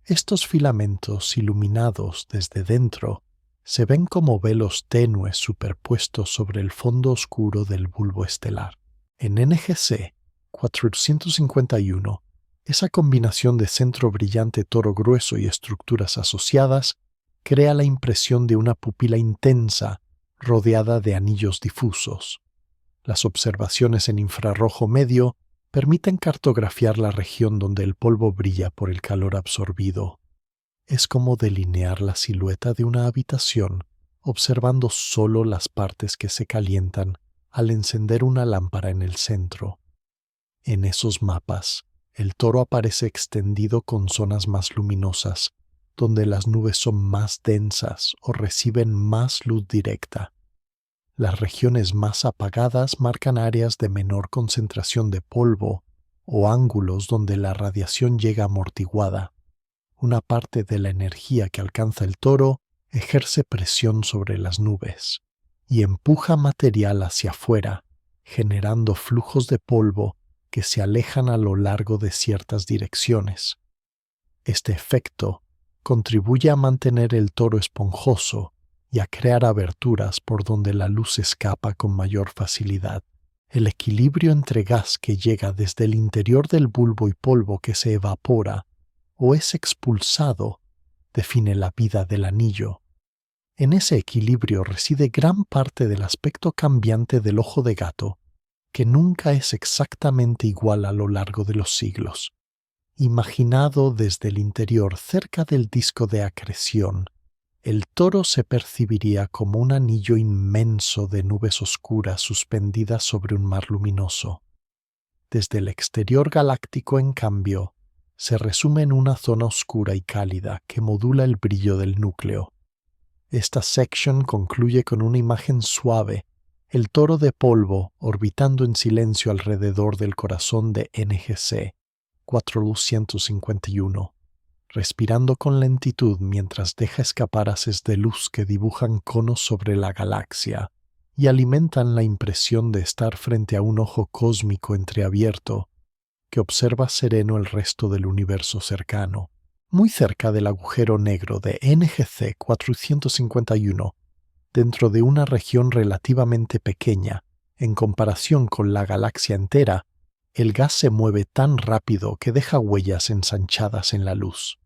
Estos filamentos, iluminados desde dentro, se ven como velos tenues superpuestos sobre el fondo oscuro del bulbo estelar. En NGC 451, esa combinación de centro brillante toro grueso y estructuras asociadas crea la impresión de una pupila intensa rodeada de anillos difusos. Las observaciones en infrarrojo medio permiten cartografiar la región donde el polvo brilla por el calor absorbido. Es como delinear la silueta de una habitación, observando solo las partes que se calientan al encender una lámpara en el centro. En esos mapas, el toro aparece extendido con zonas más luminosas, donde las nubes son más densas o reciben más luz directa. Las regiones más apagadas marcan áreas de menor concentración de polvo o ángulos donde la radiación llega amortiguada. Una parte de la energía que alcanza el toro ejerce presión sobre las nubes y empuja material hacia afuera, generando flujos de polvo que se alejan a lo largo de ciertas direcciones. Este efecto contribuye a mantener el toro esponjoso y a crear aberturas por donde la luz escapa con mayor facilidad. El equilibrio entre gas que llega desde el interior del bulbo y polvo que se evapora o es expulsado define la vida del anillo. En ese equilibrio reside gran parte del aspecto cambiante del ojo de gato, que nunca es exactamente igual a lo largo de los siglos. Imaginado desde el interior cerca del disco de acreción, el toro se percibiría como un anillo inmenso de nubes oscuras suspendidas sobre un mar luminoso. Desde el exterior galáctico, en cambio, se resume en una zona oscura y cálida que modula el brillo del núcleo. Esta sección concluye con una imagen suave, el toro de polvo orbitando en silencio alrededor del corazón de NGC 451. Respirando con lentitud mientras deja escapar haces de luz que dibujan conos sobre la galaxia y alimentan la impresión de estar frente a un ojo cósmico entreabierto que observa sereno el resto del universo cercano. Muy cerca del agujero negro de NGC 451, dentro de una región relativamente pequeña en comparación con la galaxia entera, el gas se mueve tan rápido que deja huellas ensanchadas en la luz.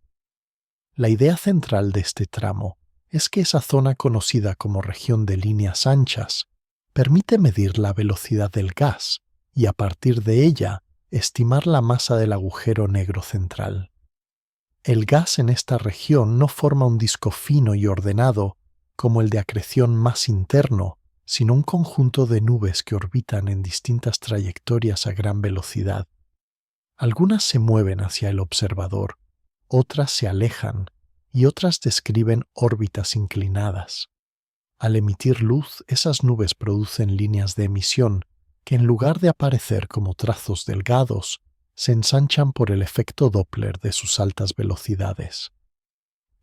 La idea central de este tramo es que esa zona conocida como región de líneas anchas permite medir la velocidad del gas y a partir de ella estimar la masa del agujero negro central. El gas en esta región no forma un disco fino y ordenado como el de acreción más interno, sino un conjunto de nubes que orbitan en distintas trayectorias a gran velocidad. Algunas se mueven hacia el observador, otras se alejan y otras describen órbitas inclinadas. Al emitir luz, esas nubes producen líneas de emisión que en lugar de aparecer como trazos delgados, se ensanchan por el efecto Doppler de sus altas velocidades.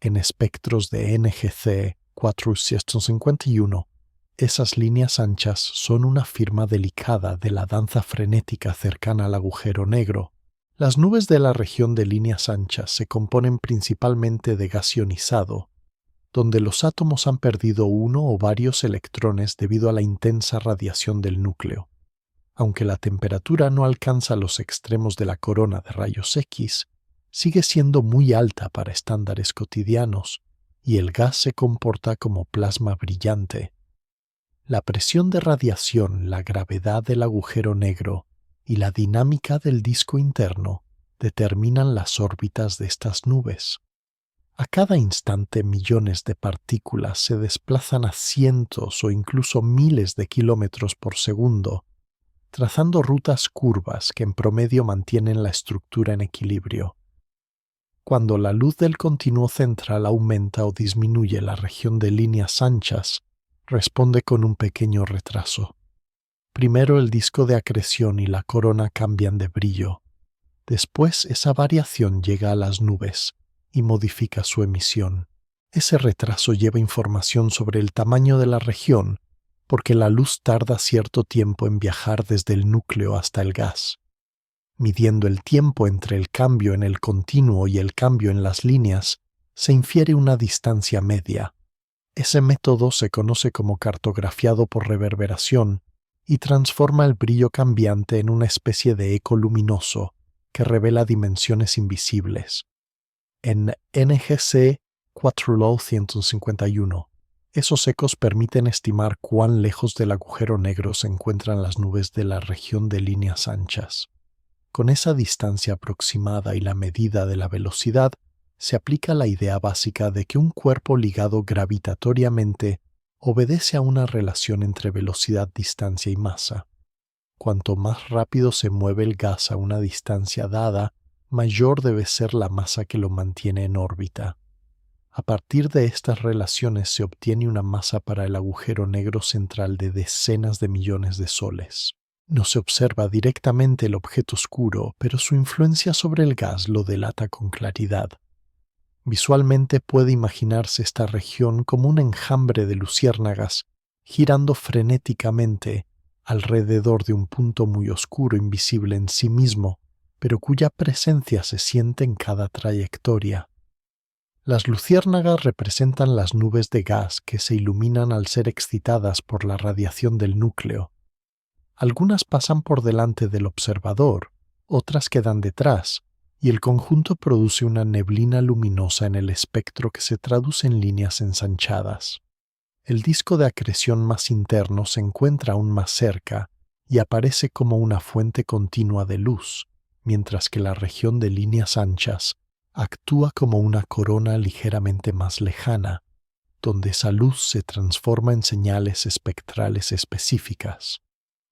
En espectros de NGC 451, esas líneas anchas son una firma delicada de la danza frenética cercana al agujero negro. Las nubes de la región de líneas anchas se componen principalmente de gas ionizado, donde los átomos han perdido uno o varios electrones debido a la intensa radiación del núcleo. Aunque la temperatura no alcanza los extremos de la corona de rayos X, sigue siendo muy alta para estándares cotidianos, y el gas se comporta como plasma brillante. La presión de radiación, la gravedad del agujero negro y la dinámica del disco interno determinan las órbitas de estas nubes. A cada instante millones de partículas se desplazan a cientos o incluso miles de kilómetros por segundo, trazando rutas curvas que en promedio mantienen la estructura en equilibrio. Cuando la luz del continuo central aumenta o disminuye la región de líneas anchas, responde con un pequeño retraso. Primero el disco de acreción y la corona cambian de brillo. Después esa variación llega a las nubes y modifica su emisión. Ese retraso lleva información sobre el tamaño de la región, porque la luz tarda cierto tiempo en viajar desde el núcleo hasta el gas. Midiendo el tiempo entre el cambio en el continuo y el cambio en las líneas, se infiere una distancia media. Ese método se conoce como cartografiado por reverberación y transforma el brillo cambiante en una especie de eco luminoso que revela dimensiones invisibles. En NGC 4151, esos ecos permiten estimar cuán lejos del agujero negro se encuentran las nubes de la región de líneas anchas. Con esa distancia aproximada y la medida de la velocidad, se aplica la idea básica de que un cuerpo ligado gravitatoriamente obedece a una relación entre velocidad, distancia y masa. Cuanto más rápido se mueve el gas a una distancia dada, mayor debe ser la masa que lo mantiene en órbita. A partir de estas relaciones se obtiene una masa para el agujero negro central de decenas de millones de soles. No se observa directamente el objeto oscuro, pero su influencia sobre el gas lo delata con claridad. Visualmente puede imaginarse esta región como un enjambre de luciérnagas girando frenéticamente alrededor de un punto muy oscuro invisible en sí mismo, pero cuya presencia se siente en cada trayectoria. Las luciérnagas representan las nubes de gas que se iluminan al ser excitadas por la radiación del núcleo. Algunas pasan por delante del observador, otras quedan detrás, y el conjunto produce una neblina luminosa en el espectro que se traduce en líneas ensanchadas. El disco de acreción más interno se encuentra aún más cerca y aparece como una fuente continua de luz, mientras que la región de líneas anchas actúa como una corona ligeramente más lejana, donde esa luz se transforma en señales espectrales específicas.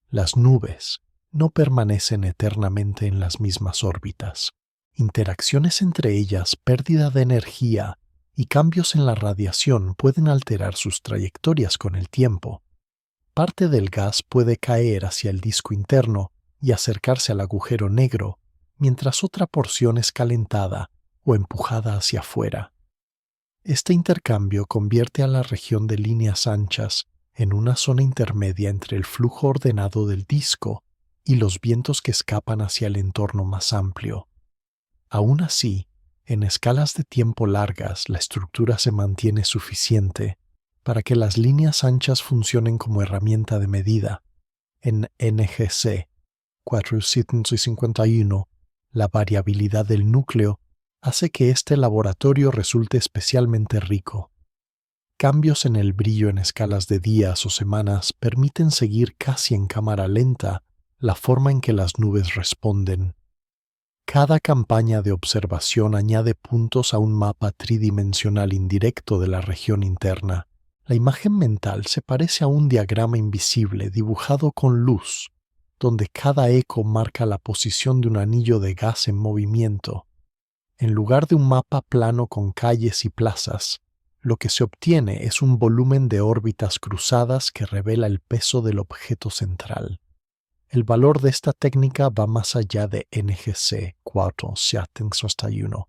Las nubes no permanecen eternamente en las mismas órbitas. Interacciones entre ellas, pérdida de energía y cambios en la radiación pueden alterar sus trayectorias con el tiempo. Parte del gas puede caer hacia el disco interno y acercarse al agujero negro, mientras otra porción es calentada o empujada hacia afuera. Este intercambio convierte a la región de líneas anchas en una zona intermedia entre el flujo ordenado del disco y los vientos que escapan hacia el entorno más amplio. Aún así, en escalas de tiempo largas, la estructura se mantiene suficiente para que las líneas anchas funcionen como herramienta de medida. En NGC 451, la variabilidad del núcleo hace que este laboratorio resulte especialmente rico. Cambios en el brillo en escalas de días o semanas permiten seguir casi en cámara lenta la forma en que las nubes responden. Cada campaña de observación añade puntos a un mapa tridimensional indirecto de la región interna. La imagen mental se parece a un diagrama invisible dibujado con luz, donde cada eco marca la posición de un anillo de gas en movimiento. En lugar de un mapa plano con calles y plazas, lo que se obtiene es un volumen de órbitas cruzadas que revela el peso del objeto central. El valor de esta técnica va más allá de NGC 451.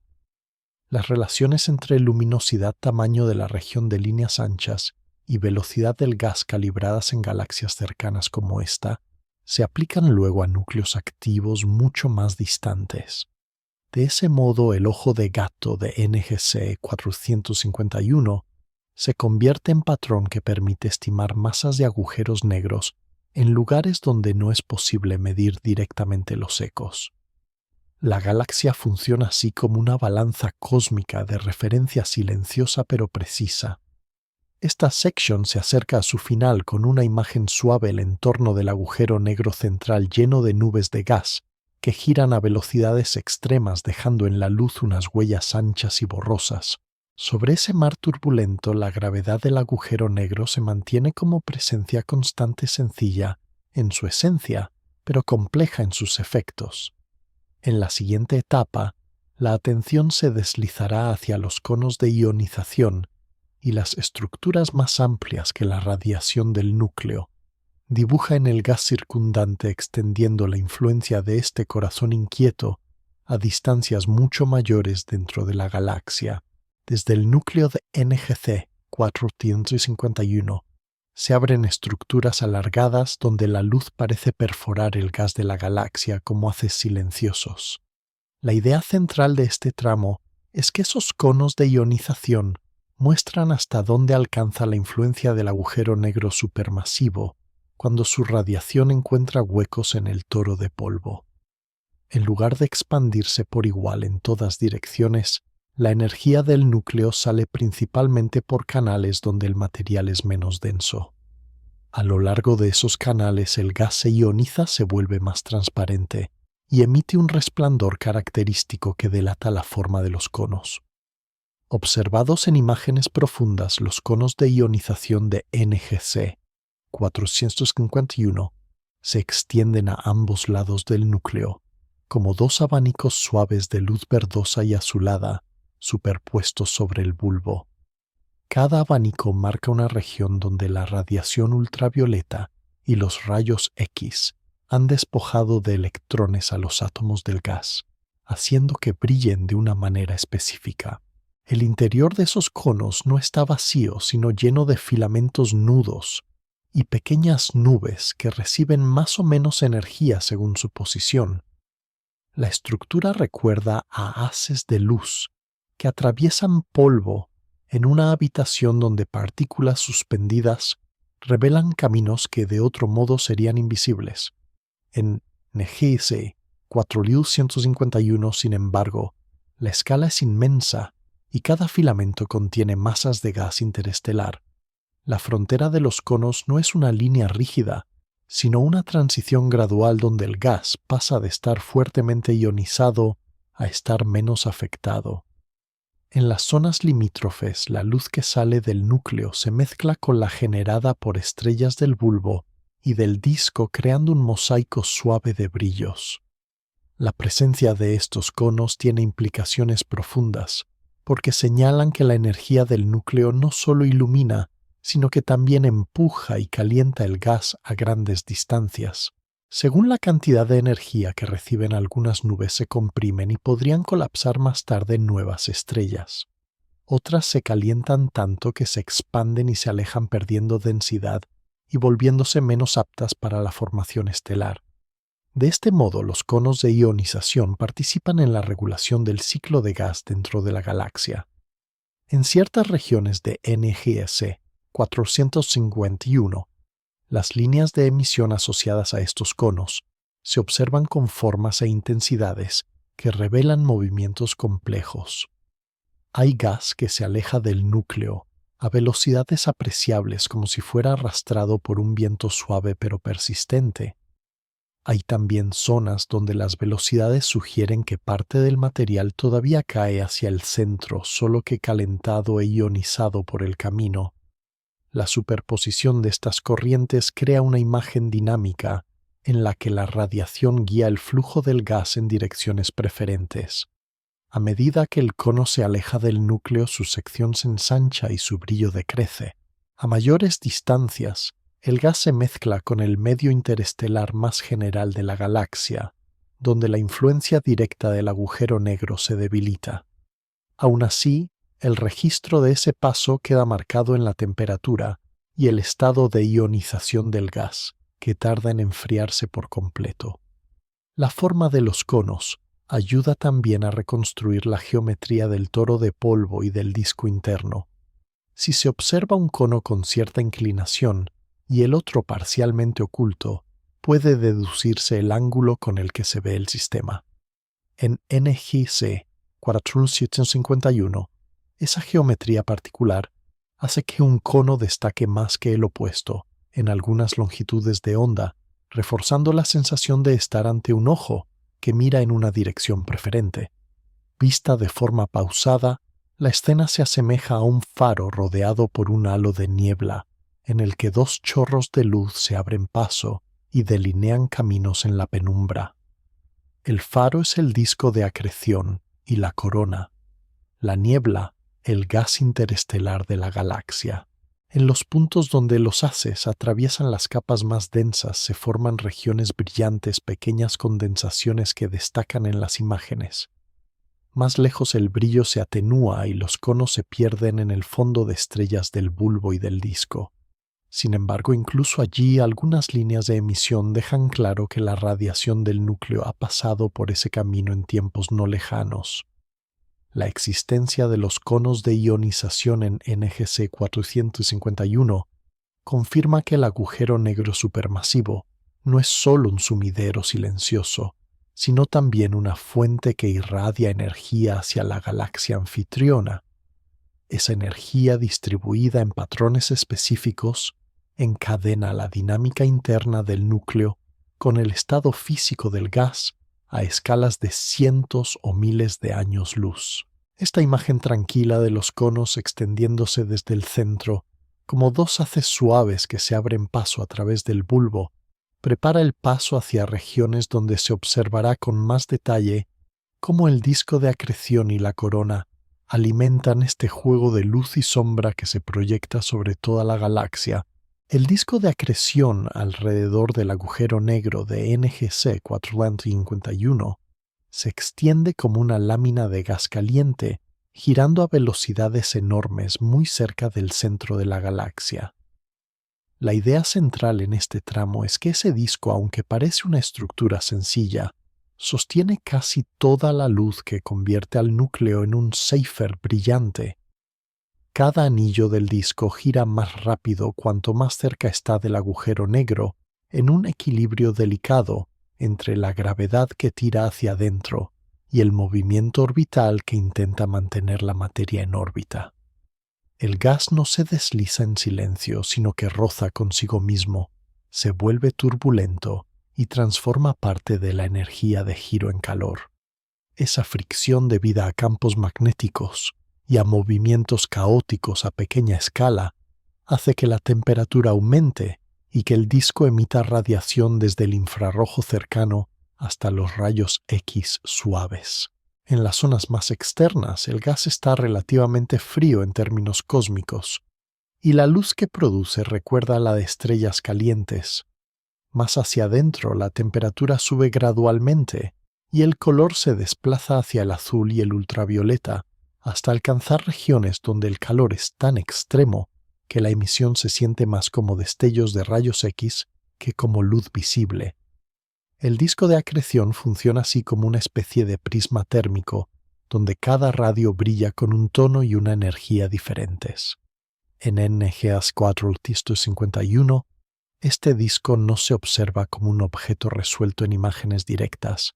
Las relaciones entre luminosidad, tamaño de la región de líneas anchas y velocidad del gas calibradas en galaxias cercanas como esta se aplican luego a núcleos activos mucho más distantes. De ese modo, el ojo de gato de NGC 451 se convierte en patrón que permite estimar masas de agujeros negros en lugares donde no es posible medir directamente los ecos. La galaxia funciona así como una balanza cósmica de referencia silenciosa pero precisa. Esta sección se acerca a su final con una imagen suave el entorno del agujero negro central lleno de nubes de gas que giran a velocidades extremas dejando en la luz unas huellas anchas y borrosas. Sobre ese mar turbulento, la gravedad del agujero negro se mantiene como presencia constante sencilla en su esencia, pero compleja en sus efectos. En la siguiente etapa, la atención se deslizará hacia los conos de ionización y las estructuras más amplias que la radiación del núcleo. Dibuja en el gas circundante extendiendo la influencia de este corazón inquieto a distancias mucho mayores dentro de la galaxia. Desde el núcleo de NGC 451 se abren estructuras alargadas donde la luz parece perforar el gas de la galaxia como haces silenciosos. La idea central de este tramo es que esos conos de ionización muestran hasta dónde alcanza la influencia del agujero negro supermasivo cuando su radiación encuentra huecos en el toro de polvo. En lugar de expandirse por igual en todas direcciones, la energía del núcleo sale principalmente por canales donde el material es menos denso. A lo largo de esos canales el gas se ioniza, se vuelve más transparente y emite un resplandor característico que delata la forma de los conos. Observados en imágenes profundas, los conos de ionización de NGC 451 se extienden a ambos lados del núcleo, como dos abanicos suaves de luz verdosa y azulada superpuestos sobre el bulbo. Cada abanico marca una región donde la radiación ultravioleta y los rayos X han despojado de electrones a los átomos del gas, haciendo que brillen de una manera específica. El interior de esos conos no está vacío, sino lleno de filamentos nudos y pequeñas nubes que reciben más o menos energía según su posición. La estructura recuerda a haces de luz que atraviesan polvo en una habitación donde partículas suspendidas revelan caminos que de otro modo serían invisibles. En NGC 4151, sin embargo, la escala es inmensa y cada filamento contiene masas de gas interestelar. La frontera de los conos no es una línea rígida, sino una transición gradual donde el gas pasa de estar fuertemente ionizado a estar menos afectado. En las zonas limítrofes, la luz que sale del núcleo se mezcla con la generada por estrellas del bulbo y del disco, creando un mosaico suave de brillos. La presencia de estos conos tiene implicaciones profundas, porque señalan que la energía del núcleo no solo ilumina, sino que también empuja y calienta el gas a grandes distancias. Según la cantidad de energía que reciben, algunas nubes se comprimen y podrían colapsar más tarde en nuevas estrellas. Otras se calientan tanto que se expanden y se alejan, perdiendo densidad y volviéndose menos aptas para la formación estelar. De este modo, los conos de ionización participan en la regulación del ciclo de gas dentro de la galaxia. En ciertas regiones de NGC 451, las líneas de emisión asociadas a estos conos se observan con formas e intensidades que revelan movimientos complejos. Hay gas que se aleja del núcleo a velocidades apreciables, como si fuera arrastrado por un viento suave pero persistente. Hay también zonas donde las velocidades sugieren que parte del material todavía cae hacia el centro, solo que calentado e ionizado por el camino. La superposición de estas corrientes crea una imagen dinámica en la que la radiación guía el flujo del gas en direcciones preferentes. A medida que el cono se aleja del núcleo, su sección se ensancha y su brillo decrece. A mayores distancias, el gas se mezcla con el medio interestelar más general de la galaxia, donde la influencia directa del agujero negro se debilita. Aún así, el registro de ese paso queda marcado en la temperatura y el estado de ionización del gas, que tarda en enfriarse por completo. La forma de los conos ayuda también a reconstruir la geometría del toro de polvo y del disco interno. Si se observa un cono con cierta inclinación y el otro parcialmente oculto, puede deducirse el ángulo con el que se ve el sistema. En NGC 4751, esa geometría particular hace que un cono destaque más que el opuesto en algunas longitudes de onda, reforzando la sensación de estar ante un ojo que mira en una dirección preferente. Vista de forma pausada, la escena se asemeja a un faro rodeado por un halo de niebla, en el que dos chorros de luz se abren paso y delinean caminos en la penumbra. El faro es el disco de acreción y la corona. La niebla, el gas interestelar de la galaxia. En los puntos donde los haces atraviesan las capas más densas se forman regiones brillantes, pequeñas condensaciones que destacan en las imágenes. Más lejos el brillo se atenúa y los conos se pierden en el fondo de estrellas del bulbo y del disco. Sin embargo, incluso allí algunas líneas de emisión dejan claro que la radiación del núcleo ha pasado por ese camino en tiempos no lejanos. La existencia de los conos de ionización en NGC 451 confirma que el agujero negro supermasivo no es solo un sumidero silencioso, sino también una fuente que irradia energía hacia la galaxia anfitriona. Esa energía distribuida en patrones específicos encadena la dinámica interna del núcleo con el estado físico del gas a escalas de cientos o miles de años luz. Esta imagen tranquila de los conos extendiéndose desde el centro como dos haces suaves que se abren paso a través del bulbo prepara el paso hacia regiones donde se observará con más detalle cómo el disco de acreción y la corona alimentan este juego de luz y sombra que se proyecta sobre toda la galaxia. El disco de acreción alrededor del agujero negro de NGC 451 se extiende como una lámina de gas caliente, girando a velocidades enormes muy cerca del centro de la galaxia. La idea central en este tramo es que ese disco, aunque parece una estructura sencilla, sostiene casi toda la luz que convierte al núcleo en un cipher brillante. Cada anillo del disco gira más rápido cuanto más cerca está del agujero negro, en un equilibrio delicado entre la gravedad que tira hacia adentro y el movimiento orbital que intenta mantener la materia en órbita. El gas no se desliza en silencio, sino que roza consigo mismo, se vuelve turbulento y transforma parte de la energía de giro en calor. Esa fricción debida a campos magnéticos y a movimientos caóticos a pequeña escala hace que la temperatura aumente y que el disco emita radiación desde el infrarrojo cercano hasta los rayos X suaves. En las zonas más externas, el gas está relativamente frío en términos cósmicos, y la luz que produce recuerda a la de estrellas calientes. Más hacia adentro, la temperatura sube gradualmente, y el color se desplaza hacia el azul y el ultravioleta, hasta alcanzar regiones donde el calor es tan extremo que la emisión se siente más como destellos de rayos X que como luz visible. El disco de acreción funciona así como una especie de prisma térmico, donde cada radio brilla con un tono y una energía diferentes. En NGC 451, este disco no se observa como un objeto resuelto en imágenes directas,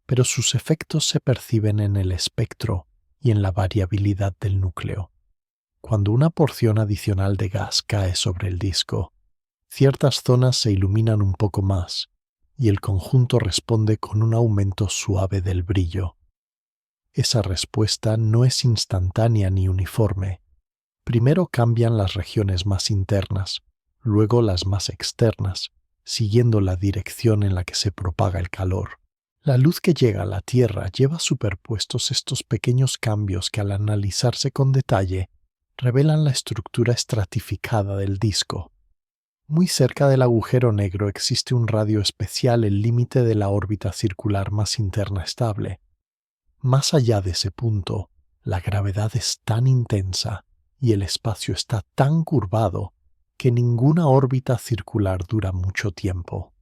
pero sus efectos se perciben en el espectro y en la variabilidad del núcleo. Cuando una porción adicional de gas cae sobre el disco, ciertas zonas se iluminan un poco más, y el conjunto responde con un aumento suave del brillo. Esa respuesta no es instantánea ni uniforme. Primero cambian las regiones más internas, luego las más externas, siguiendo la dirección en la que se propaga el calor. La luz que llega a la Tierra lleva superpuestos estos pequeños cambios que al analizarse con detalle revelan la estructura estratificada del disco. Muy cerca del agujero negro existe un radio especial, el límite de la órbita circular más interna estable. Más allá de ese punto, la gravedad es tan intensa y el espacio está tan curvado que ninguna órbita circular dura mucho tiempo.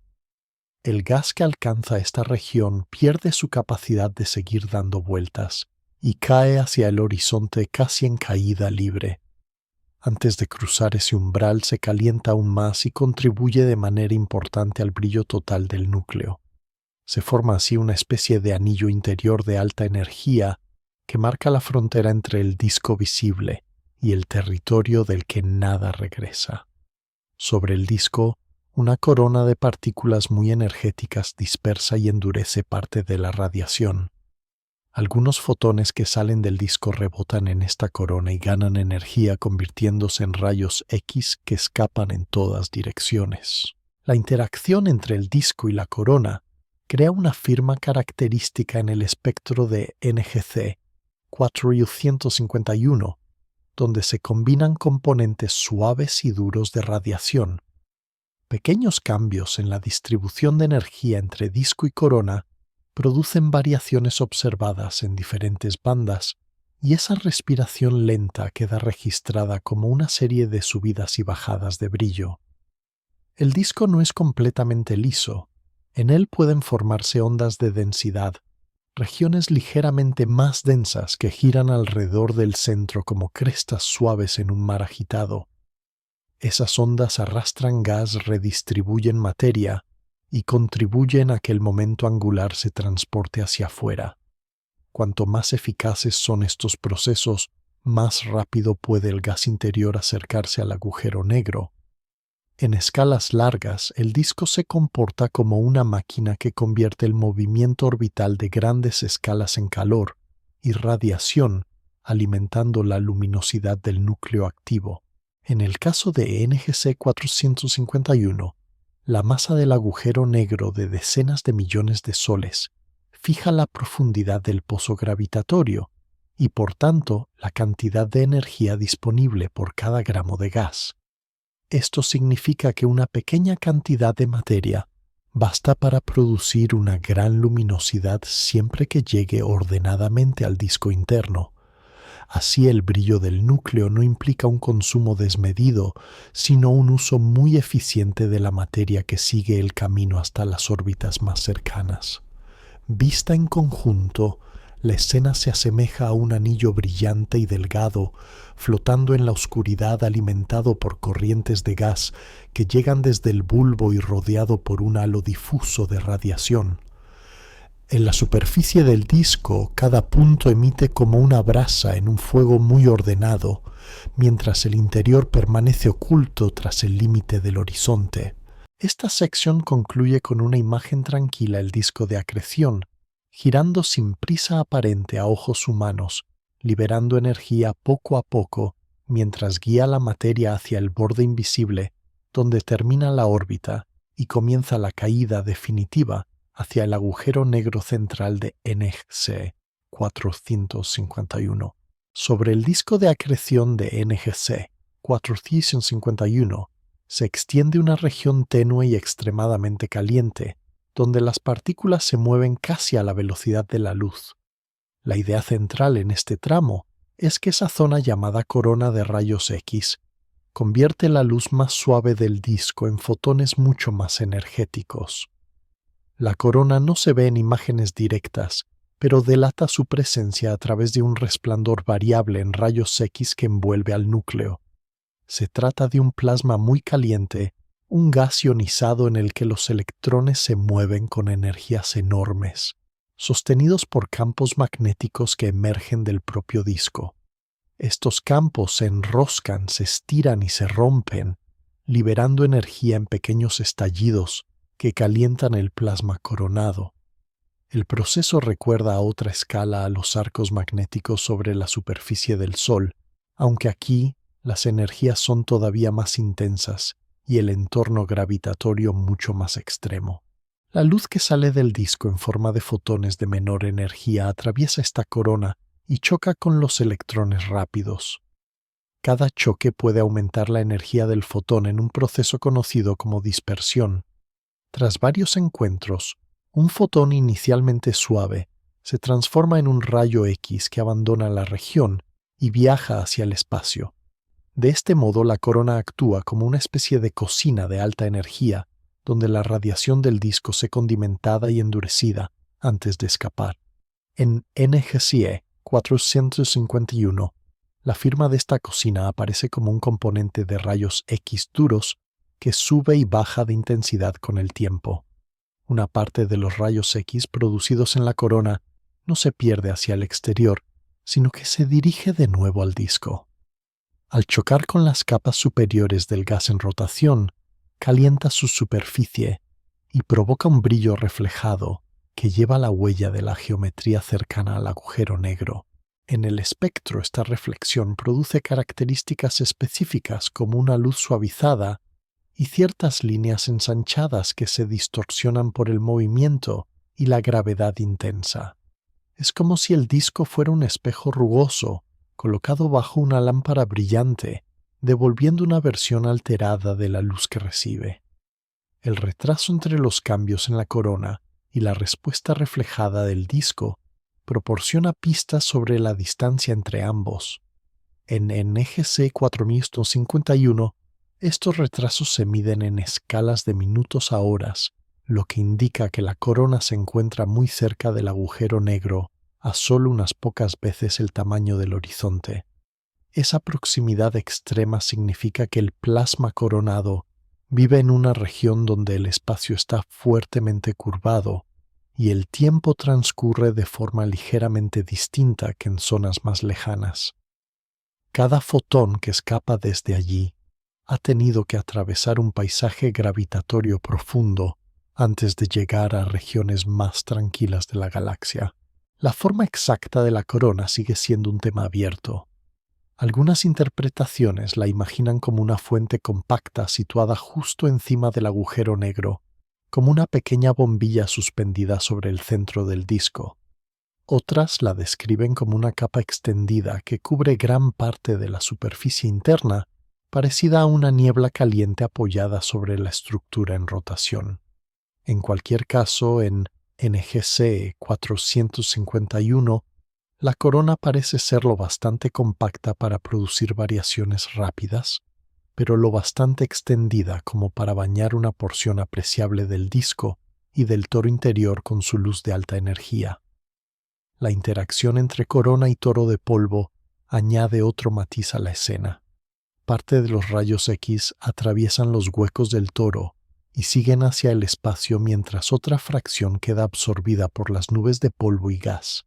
El gas que alcanza esta región pierde su capacidad de seguir dando vueltas y cae hacia el horizonte casi en caída libre. Antes de cruzar ese umbral se calienta aún más y contribuye de manera importante al brillo total del núcleo. Se forma así una especie de anillo interior de alta energía que marca la frontera entre el disco visible y el territorio del que nada regresa. Sobre el disco, una corona de partículas muy energéticas dispersa y endurece parte de la radiación. Algunos fotones que salen del disco rebotan en esta corona y ganan energía convirtiéndose en rayos X que escapan en todas direcciones. La interacción entre el disco y la corona crea una firma característica en el espectro de NGC 451, donde se combinan componentes suaves y duros de radiación. Pequeños cambios en la distribución de energía entre disco y corona producen variaciones observadas en diferentes bandas, y esa respiración lenta queda registrada como una serie de subidas y bajadas de brillo. El disco no es completamente liso. En él pueden formarse ondas de densidad, regiones ligeramente más densas que giran alrededor del centro como crestas suaves en un mar agitado. Esas ondas arrastran gas, redistribuyen materia y contribuyen a que el momento angular se transporte hacia afuera. Cuanto más eficaces son estos procesos, más rápido puede el gas interior acercarse al agujero negro. En escalas largas, el disco se comporta como una máquina que convierte el movimiento orbital de grandes escalas en calor y radiación, alimentando la luminosidad del núcleo activo. En el caso de NGC 451, la masa del agujero negro de decenas de millones de soles fija la profundidad del pozo gravitatorio y, por tanto, la cantidad de energía disponible por cada gramo de gas. Esto significa que una pequeña cantidad de materia basta para producir una gran luminosidad siempre que llegue ordenadamente al disco interno. Así, el brillo del núcleo no implica un consumo desmedido, sino un uso muy eficiente de la materia que sigue el camino hasta las órbitas más cercanas. Vista en conjunto, la escena se asemeja a un anillo brillante y delgado, flotando en la oscuridad alimentado por corrientes de gas que llegan desde el bulbo y rodeado por un halo difuso de radiación. En la superficie del disco, cada punto emite como una brasa en un fuego muy ordenado, mientras el interior permanece oculto tras el límite del horizonte. Esta sección concluye con una imagen tranquila del disco de acreción, girando sin prisa aparente a ojos humanos, liberando energía poco a poco mientras guía la materia hacia el borde invisible, donde termina la órbita y comienza la caída definitiva hacia el agujero negro central de NGC 451. Sobre el disco de acreción de NGC 451 se extiende una región tenue y extremadamente caliente, donde las partículas se mueven casi a la velocidad de la luz. La idea central en este tramo es que esa zona llamada corona de rayos X convierte la luz más suave del disco en fotones mucho más energéticos. La corona no se ve en imágenes directas, pero delata su presencia a través de un resplandor variable en rayos X que envuelve al núcleo. Se trata de un plasma muy caliente, un gas ionizado en el que los electrones se mueven con energías enormes, sostenidos por campos magnéticos que emergen del propio disco. Estos campos se enroscan, se estiran y se rompen, liberando energía en pequeños estallidos que calientan el plasma coronado. El proceso recuerda a otra escala a los arcos magnéticos sobre la superficie del Sol, aunque aquí las energías son todavía más intensas y el entorno gravitatorio mucho más extremo. La luz que sale del disco en forma de fotones de menor energía atraviesa esta corona y choca con los electrones rápidos. Cada choque puede aumentar la energía del fotón en un proceso conocido como dispersión. Tras varios encuentros, un fotón inicialmente suave se transforma en un rayo X que abandona la región y viaja hacia el espacio. De este modo, la corona actúa como una especie de cocina de alta energía, donde la radiación del disco se condimentada y endurecida antes de escapar. En NGC 451, la firma de esta cocina aparece como un componente de rayos X duros que sube y baja de intensidad con el tiempo. Una parte de los rayos X producidos en la corona no se pierde hacia el exterior, sino que se dirige de nuevo al disco. Al chocar con las capas superiores del gas en rotación, calienta su superficie y provoca un brillo reflejado que lleva la huella de la geometría cercana al agujero negro. En el espectro, esta reflexión produce características específicas como una luz suavizada y ciertas líneas ensanchadas que se distorsionan por el movimiento y la gravedad intensa. Es como si el disco fuera un espejo rugoso colocado bajo una lámpara brillante, devolviendo una versión alterada de la luz que recibe. El retraso entre los cambios en la corona y la respuesta reflejada del disco proporciona pistas sobre la distancia entre ambos. En NGC 451, estos retrasos se miden en escalas de minutos a horas, lo que indica que la corona se encuentra muy cerca del agujero negro, a solo unas pocas veces el tamaño del horizonte. Esa proximidad extrema significa que el plasma coronado vive en una región donde el espacio está fuertemente curvado y el tiempo transcurre de forma ligeramente distinta que en zonas más lejanas. Cada fotón que escapa desde allí ha tenido que atravesar un paisaje gravitatorio profundo antes de llegar a regiones más tranquilas de la galaxia. La forma exacta de la corona sigue siendo un tema abierto. Algunas interpretaciones la imaginan como una fuente compacta situada justo encima del agujero negro, como una pequeña bombilla suspendida sobre el centro del disco. Otras la describen como una capa extendida que cubre gran parte de la superficie interna, parecida a una niebla caliente apoyada sobre la estructura en rotación. En cualquier caso, en NGC 451, la corona parece ser lo bastante compacta para producir variaciones rápidas, pero lo bastante extendida como para bañar una porción apreciable del disco y del toro interior con su luz de alta energía. La interacción entre corona y toro de polvo añade otro matiz a la escena. Parte de los rayos X atraviesan los huecos del toro y siguen hacia el espacio mientras otra fracción queda absorbida por las nubes de polvo y gas.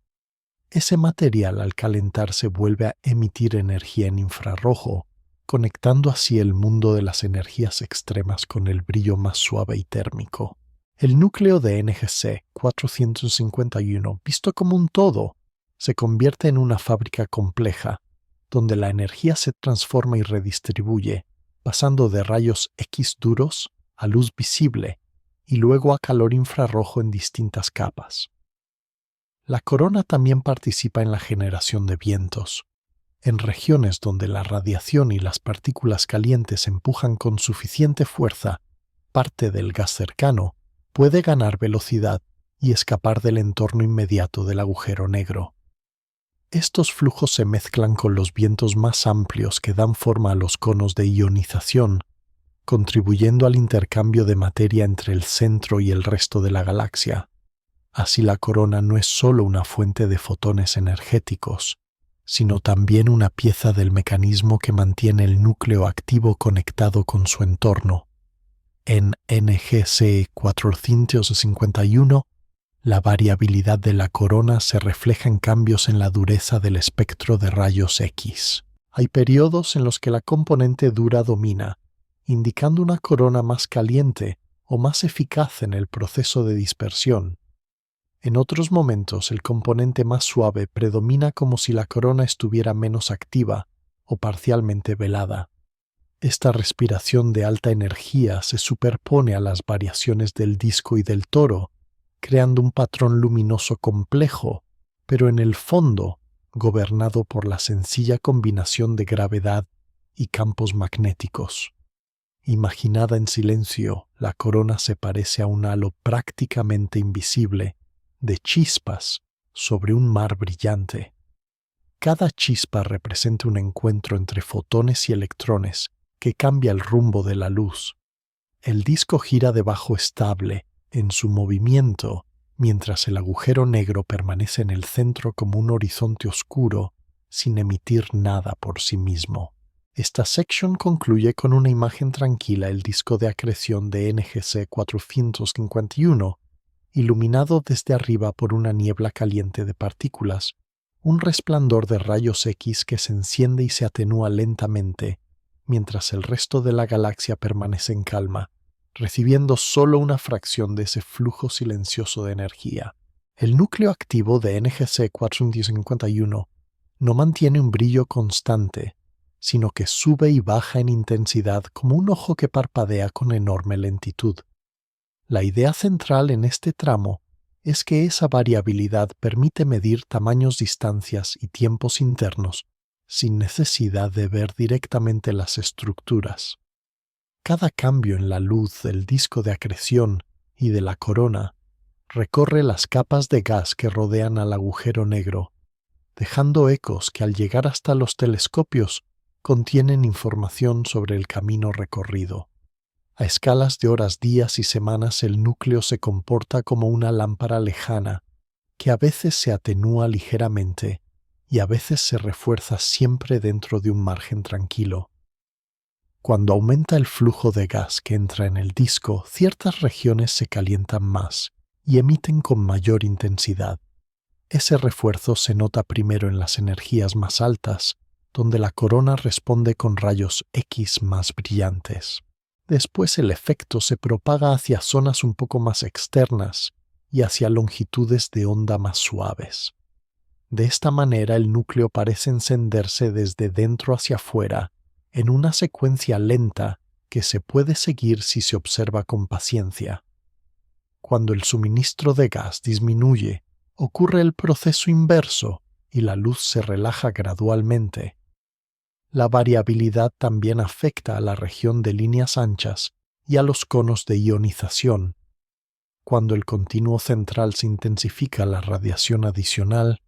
Ese material al calentarse vuelve a emitir energía en infrarrojo, conectando así el mundo de las energías extremas con el brillo más suave y térmico. El núcleo de NGC 451, visto como un todo, se convierte en una fábrica compleja, donde la energía se transforma y redistribuye, pasando de rayos X duros a luz visible y luego a calor infrarrojo en distintas capas. La corona también participa en la generación de vientos. En regiones donde la radiación y las partículas calientes empujan con suficiente fuerza, parte del gas cercano puede ganar velocidad y escapar del entorno inmediato del agujero negro. Estos flujos se mezclan con los vientos más amplios que dan forma a los conos de ionización, contribuyendo al intercambio de materia entre el centro y el resto de la galaxia. Así la corona no es solo una fuente de fotones energéticos, sino también una pieza del mecanismo que mantiene el núcleo activo conectado con su entorno. En NGC 451, la variabilidad de la corona se refleja en cambios en la dureza del espectro de rayos X. Hay periodos en los que la componente dura domina, indicando una corona más caliente o más eficaz en el proceso de dispersión. En otros momentos, el componente más suave predomina como si la corona estuviera menos activa o parcialmente velada. Esta respiración de alta energía se superpone a las variaciones del disco y del toro, creando un patrón luminoso complejo, pero en el fondo gobernado por la sencilla combinación de gravedad y campos magnéticos. Imaginada en silencio, la corona se parece a un halo prácticamente invisible de chispas sobre un mar brillante. Cada chispa representa un encuentro entre fotones y electrones que cambia el rumbo de la luz. El disco gira debajo estable en su movimiento, mientras el agujero negro permanece en el centro como un horizonte oscuro, sin emitir nada por sí mismo. Esta sección concluye con una imagen tranquila el disco de acreción de NGC 451, iluminado desde arriba por una niebla caliente de partículas, un resplandor de rayos X que se enciende y se atenúa lentamente, mientras el resto de la galaxia permanece en calma, recibiendo solo una fracción de ese flujo silencioso de energía. El núcleo activo de NGC 451 no mantiene un brillo constante, sino que sube y baja en intensidad como un ojo que parpadea con enorme lentitud. La idea central en este tramo es que esa variabilidad permite medir tamaños, distancias y tiempos internos sin necesidad de ver directamente las estructuras. Cada cambio en la luz del disco de acreción y de la corona recorre las capas de gas que rodean al agujero negro, dejando ecos que al llegar hasta los telescopios contienen información sobre el camino recorrido. A escalas de horas, días y semanas, el núcleo se comporta como una lámpara lejana, que a veces se atenúa ligeramente y a veces se refuerza siempre dentro de un margen tranquilo. Cuando aumenta el flujo de gas que entra en el disco, ciertas regiones se calientan más y emiten con mayor intensidad. Ese refuerzo se nota primero en las energías más altas, donde la corona responde con rayos X más brillantes. Después el efecto se propaga hacia zonas un poco más externas y hacia longitudes de onda más suaves. De esta manera el núcleo parece encenderse desde dentro hacia afuera, en una secuencia lenta que se puede seguir si se observa con paciencia. Cuando el suministro de gas disminuye, ocurre el proceso inverso y la luz se relaja gradualmente. La variabilidad también afecta a la región de líneas anchas y a los conos de ionización. Cuando el continuo central se intensifica la radiación adicional,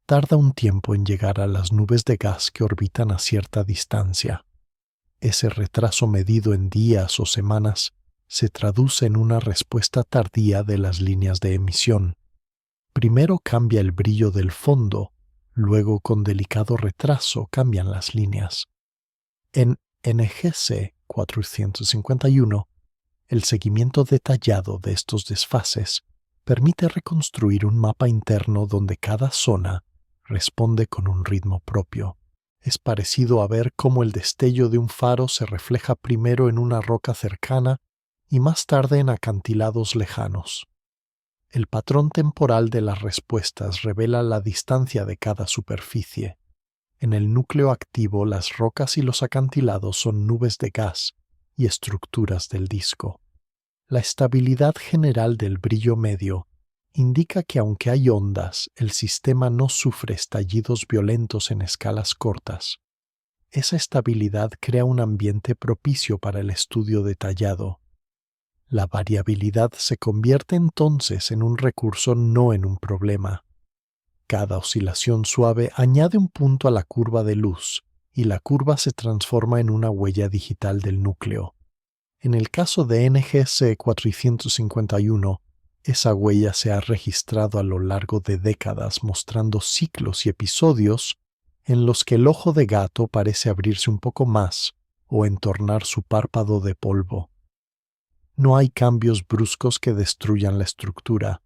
tarda un tiempo en llegar a las nubes de gas que orbitan a cierta distancia. Ese retraso medido en días o semanas se traduce en una respuesta tardía de las líneas de emisión. Primero cambia el brillo del fondo, luego con delicado retraso cambian las líneas. En NGC 451, el seguimiento detallado de estos desfases permite reconstruir un mapa interno donde cada zona responde con un ritmo propio. Es parecido a ver cómo el destello de un faro se refleja primero en una roca cercana y más tarde en acantilados lejanos. El patrón temporal de las respuestas revela la distancia de cada superficie. En el núcleo activo, las rocas y los acantilados son nubes de gas y estructuras del disco. La estabilidad general del brillo medio indica que aunque hay ondas, el sistema no sufre estallidos violentos en escalas cortas. Esa estabilidad crea un ambiente propicio para el estudio detallado. La variabilidad se convierte entonces en un recurso, no en un problema. Cada oscilación suave añade un punto a la curva de luz y la curva se transforma en una huella digital del núcleo. En el caso de NGC 451, esa huella se ha registrado a lo largo de décadas, mostrando ciclos y episodios en los que el ojo de gato parece abrirse un poco más o entornar su párpado de polvo. No hay cambios bruscos que destruyan la estructura.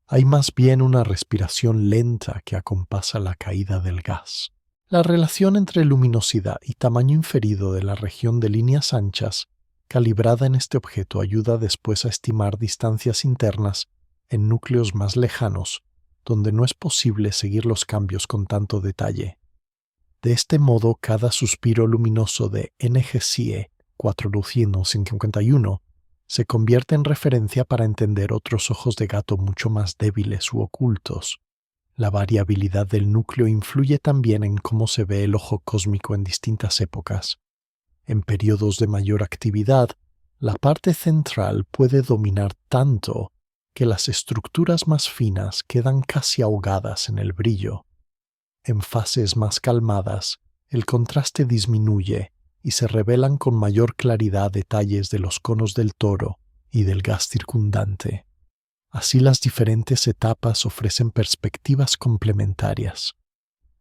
Hay más bien una respiración lenta que acompasa la caída del gas. La relación entre luminosidad y tamaño inferido de la región de líneas anchas calibrada en este objeto ayuda después a estimar distancias internas en núcleos más lejanos, donde no es posible seguir los cambios con tanto detalle. De este modo, cada suspiro luminoso de NGC 451 se convierte en referencia para entender otros ojos de gato mucho más débiles u ocultos. La variabilidad del núcleo influye también en cómo se ve el ojo cósmico en distintas épocas. En periodos de mayor actividad, la parte central puede dominar tanto que las estructuras más finas quedan casi ahogadas en el brillo. En fases más calmadas, el contraste disminuye y se revelan con mayor claridad detalles de los conos del toro y del gas circundante. Así las diferentes etapas ofrecen perspectivas complementarias.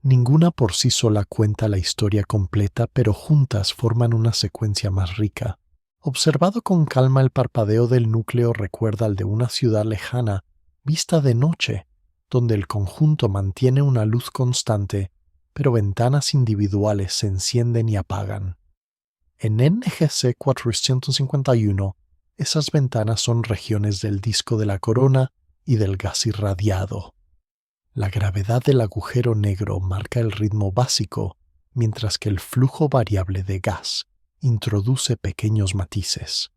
Ninguna por sí sola cuenta la historia completa, pero juntas forman una secuencia más rica. Observado con calma, el parpadeo del núcleo recuerda al de una ciudad lejana, vista de noche, donde el conjunto mantiene una luz constante, pero ventanas individuales se encienden y apagan. En NGC 451, esas ventanas son regiones del disco de la corona y del gas irradiado. La gravedad del agujero negro marca el ritmo básico, mientras que el flujo variable de gas introduce pequeños matices.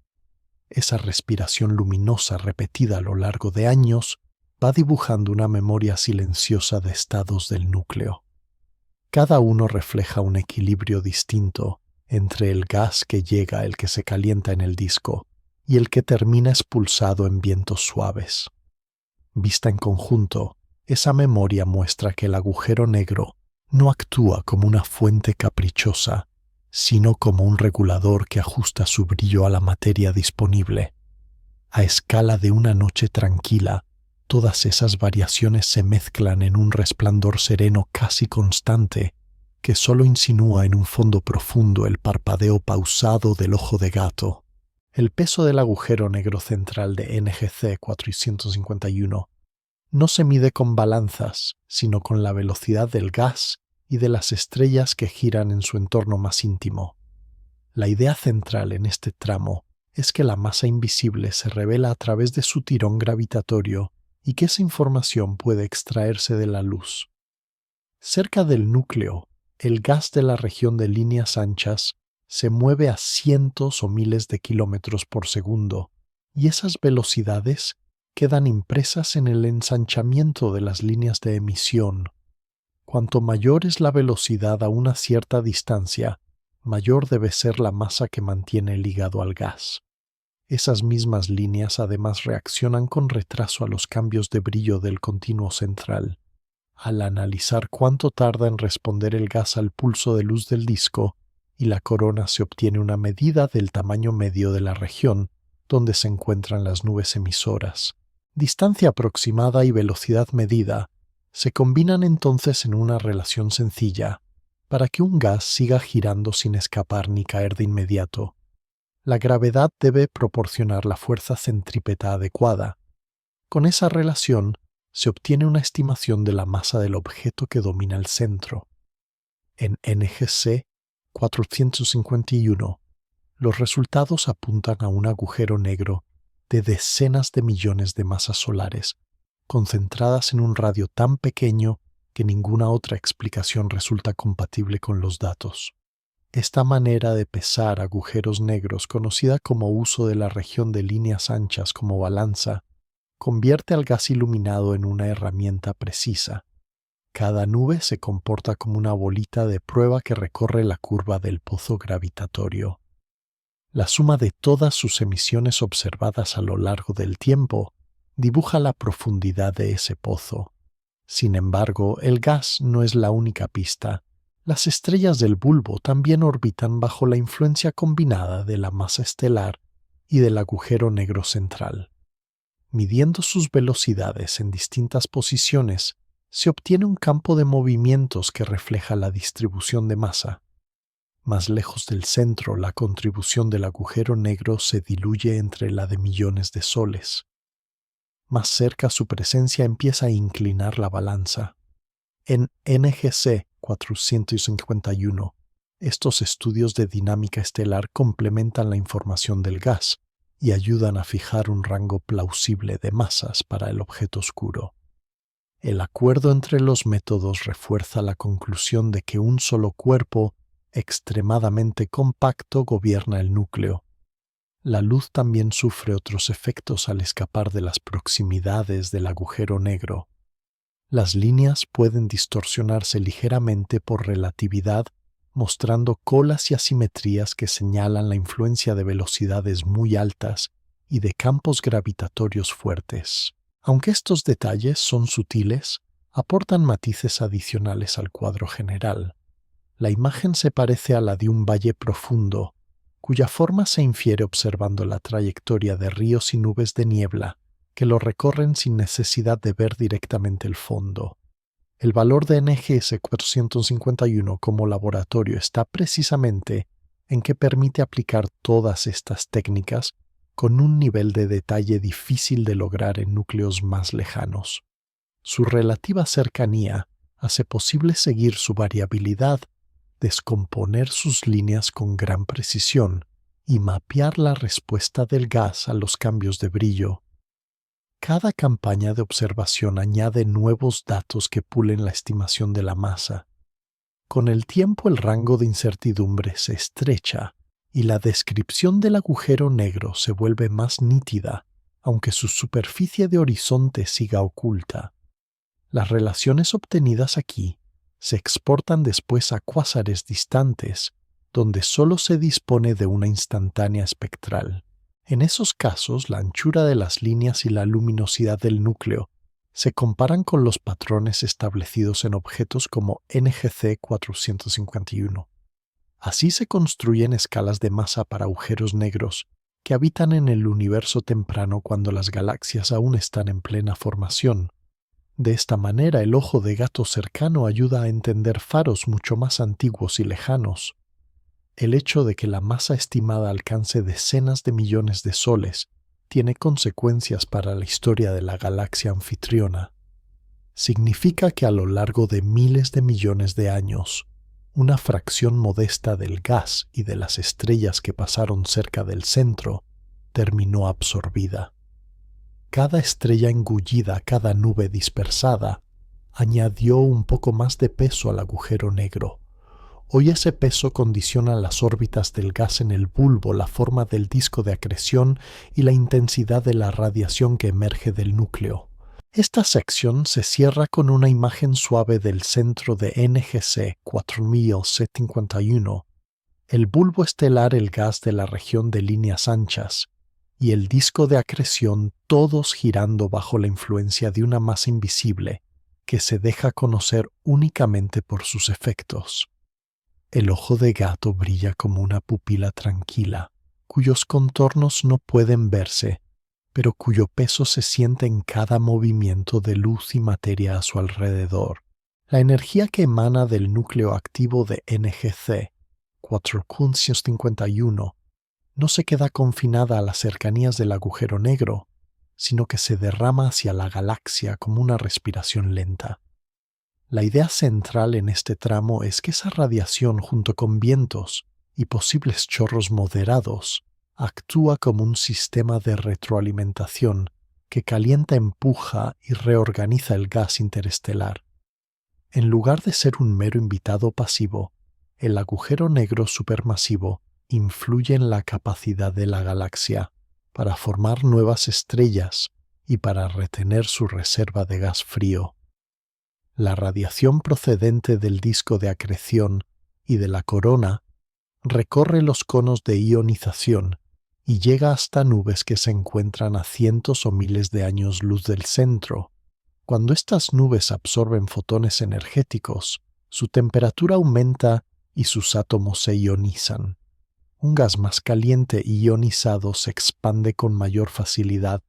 Esa respiración luminosa repetida a lo largo de años va dibujando una memoria silenciosa de estados del núcleo. Cada uno refleja un equilibrio distinto entre el gas que llega, el que se calienta en el disco, y el que termina expulsado en vientos suaves. Vista en conjunto, esa memoria muestra que el agujero negro no actúa como una fuente caprichosa, sino como un regulador que ajusta su brillo a la materia disponible. A escala de una noche tranquila, todas esas variaciones se mezclan en un resplandor sereno casi constante que solo insinúa en un fondo profundo el parpadeo pausado del ojo de gato. El peso del agujero negro central de NGC 451 no se mide con balanzas, sino con la velocidad del gas y de las estrellas que giran en su entorno más íntimo. La idea central en este tramo es que la masa invisible se revela a través de su tirón gravitatorio y que esa información puede extraerse de la luz. Cerca del núcleo, el gas de la región de líneas anchas se mueve a cientos o miles de kilómetros por segundo, y esas velocidades quedan impresas en el ensanchamiento de las líneas de emisión. Cuanto mayor es la velocidad a una cierta distancia, mayor debe ser la masa que mantiene ligado al gas. Esas mismas líneas además reaccionan con retraso a los cambios de brillo del continuo central. Al analizar cuánto tarda en responder el gas al pulso de luz del disco y la corona, se obtiene una medida del tamaño medio de la región donde se encuentran las nubes emisoras. Distancia aproximada y velocidad medida se combinan entonces en una relación sencilla para que un gas siga girando sin escapar ni caer de inmediato. La gravedad debe proporcionar la fuerza centrípeta adecuada. Con esa relación se obtiene una estimación de la masa del objeto que domina el centro. En NGC 451, los resultados apuntan a un agujero negro de decenas de millones de masas solares, concentradas en un radio tan pequeño que ninguna otra explicación resulta compatible con los datos. Esta manera de pesar agujeros negros, conocida como uso de la región de líneas anchas como balanza, convierte al gas iluminado en una herramienta precisa. Cada nube se comporta como una bolita de prueba que recorre la curva del pozo gravitatorio. La suma de todas sus emisiones observadas a lo largo del tiempo dibuja la profundidad de ese pozo. Sin embargo, el gas no es la única pista. Las estrellas del bulbo también orbitan bajo la influencia combinada de la masa estelar y del agujero negro central. Midiendo sus velocidades en distintas posiciones, se obtiene un campo de movimientos que refleja la distribución de masa. Más lejos del centro, la contribución del agujero negro se diluye entre la de millones de soles. Más cerca, su presencia empieza a inclinar la balanza. En NGC 451, estos estudios de dinámica estelar complementan la información del gas y ayudan a fijar un rango plausible de masas para el objeto oscuro. El acuerdo entre los métodos refuerza la conclusión de que un solo cuerpo extremadamente compacto gobierna el núcleo. La luz también sufre otros efectos al escapar de las proximidades del agujero negro. Las líneas pueden distorsionarse ligeramente por relatividad, mostrando colas y asimetrías que señalan la influencia de velocidades muy altas y de campos gravitatorios fuertes. Aunque estos detalles son sutiles, aportan matices adicionales al cuadro general. La imagen se parece a la de un valle profundo, cuya forma se infiere observando la trayectoria de ríos y nubes de niebla que lo recorren sin necesidad de ver directamente el fondo. El valor de NGS 451 como laboratorio está precisamente en que permite aplicar todas estas técnicas con un nivel de detalle difícil de lograr en núcleos más lejanos. Su relativa cercanía hace posible seguir su variabilidad, descomponer sus líneas con gran precisión y mapear la respuesta del gas a los cambios de brillo. Cada campaña de observación añade nuevos datos que pulen la estimación de la masa. Con el tiempo, el rango de incertidumbre se estrecha y la descripción del agujero negro se vuelve más nítida, aunque su superficie de horizonte siga oculta. Las relaciones obtenidas aquí se exportan después a cuásares distantes, donde solo se dispone de una instantánea espectral. En esos casos, la anchura de las líneas y la luminosidad del núcleo se comparan con los patrones establecidos en objetos como NGC 451. Así se construyen escalas de masa para agujeros negros que habitan en el universo temprano cuando las galaxias aún están en plena formación. De esta manera, el ojo de gato cercano ayuda a entender faros mucho más antiguos y lejanos. El hecho de que la masa estimada alcance decenas de millones de soles tiene consecuencias para la historia de la galaxia anfitriona. Significa que a lo largo de miles de millones de años, una fracción modesta del gas y de las estrellas que pasaron cerca del centro terminó absorbida. Cada estrella engullida, cada nube dispersada, añadió un poco más de peso al agujero negro. Hoy ese peso condiciona las órbitas del gas en el bulbo, la forma del disco de acreción y la intensidad de la radiación que emerge del núcleo. Esta sección se cierra con una imagen suave del centro de NGC 4051, el bulbo estelar, el gas de la región de líneas anchas, y el disco de acreción, todos girando bajo la influencia de una masa invisible que se deja conocer únicamente por sus efectos. El ojo de gato brilla como una pupila tranquila, cuyos contornos no pueden verse, pero cuyo peso se siente en cada movimiento de luz y materia a su alrededor. La energía que emana del núcleo activo de NGC 4051 no se queda confinada a las cercanías del agujero negro, sino que se derrama hacia la galaxia como una respiración lenta. La idea central en este tramo es que esa radiación, junto con vientos y posibles chorros moderados, actúa como un sistema de retroalimentación que calienta, empuja y reorganiza el gas interestelar. En lugar de ser un mero invitado pasivo, el agujero negro supermasivo influye en la capacidad de la galaxia para formar nuevas estrellas y para retener su reserva de gas frío. La radiación procedente del disco de acreción y de la corona recorre los conos de ionización y llega hasta nubes que se encuentran a cientos o miles de años luz del centro. Cuando estas nubes absorben fotones energéticos, su temperatura aumenta y sus átomos se ionizan. Un gas más caliente y ionizado se expande con mayor facilidad,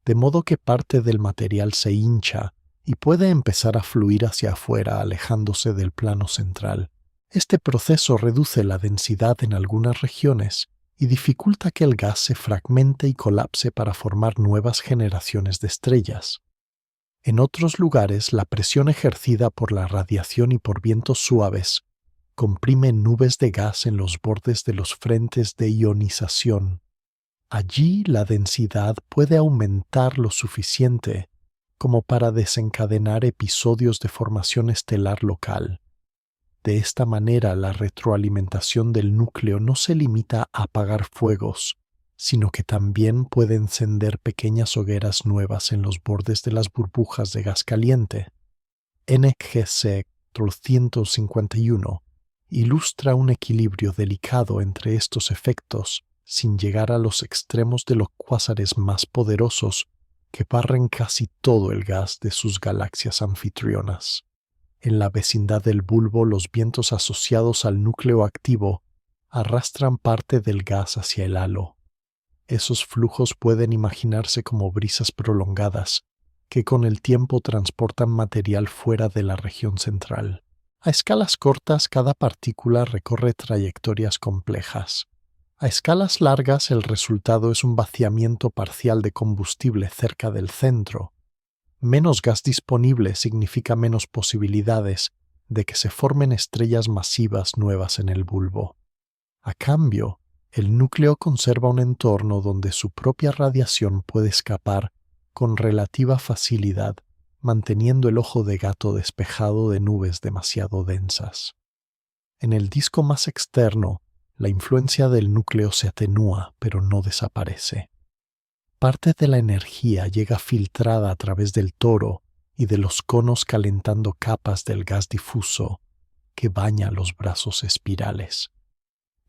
de modo que parte del material se hincha y puede empezar a fluir hacia afuera, alejándose del plano central. Este proceso reduce la densidad en algunas regiones y dificulta que el gas se fragmente y colapse para formar nuevas generaciones de estrellas. En otros lugares, la presión ejercida por la radiación y por vientos suaves comprime nubes de gas en los bordes de los frentes de ionización. Allí la densidad puede aumentar lo suficiente como para desencadenar episodios de formación estelar local. De esta manera, la retroalimentación del núcleo no se limita a apagar fuegos, sino que también puede encender pequeñas hogueras nuevas en los bordes de las burbujas de gas caliente. NGC 351 ilustra un equilibrio delicado entre estos efectos sin llegar a los extremos de los cuásares más poderosos que barren casi todo el gas de sus galaxias anfitrionas. En la vecindad del bulbo, los vientos asociados al núcleo activo arrastran parte del gas hacia el halo. Esos flujos pueden imaginarse como brisas prolongadas que con el tiempo transportan material fuera de la región central. A escalas cortas, cada partícula recorre trayectorias complejas. A escalas largas, el resultado es un vaciamiento parcial de combustible cerca del centro. Menos gas disponible significa menos posibilidades de que se formen estrellas masivas nuevas en el bulbo. A cambio, el núcleo conserva un entorno donde su propia radiación puede escapar con relativa facilidad, manteniendo el ojo de gato despejado de nubes demasiado densas. En el disco más externo, la influencia del núcleo se atenúa, pero no desaparece. Parte de la energía llega filtrada a través del toro y de los conos, calentando capas del gas difuso que baña los brazos espirales.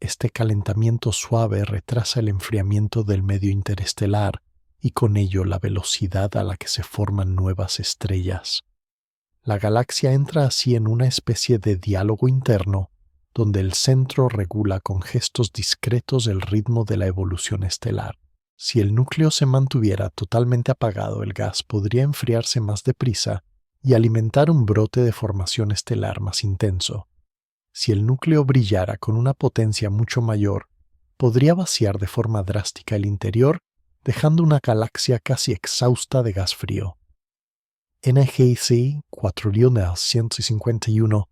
Este calentamiento suave retrasa el enfriamiento del medio interestelar y con ello la velocidad a la que se forman nuevas estrellas. La galaxia entra así en una especie de diálogo interno donde el centro regula con gestos discretos el ritmo de la evolución estelar. Si el núcleo se mantuviera totalmente apagado, el gas podría enfriarse más deprisa y alimentar un brote de formación estelar más intenso. Si el núcleo brillara con una potencia mucho mayor, podría vaciar de forma drástica el interior, dejando una galaxia casi exhausta de gas frío. NGC 4151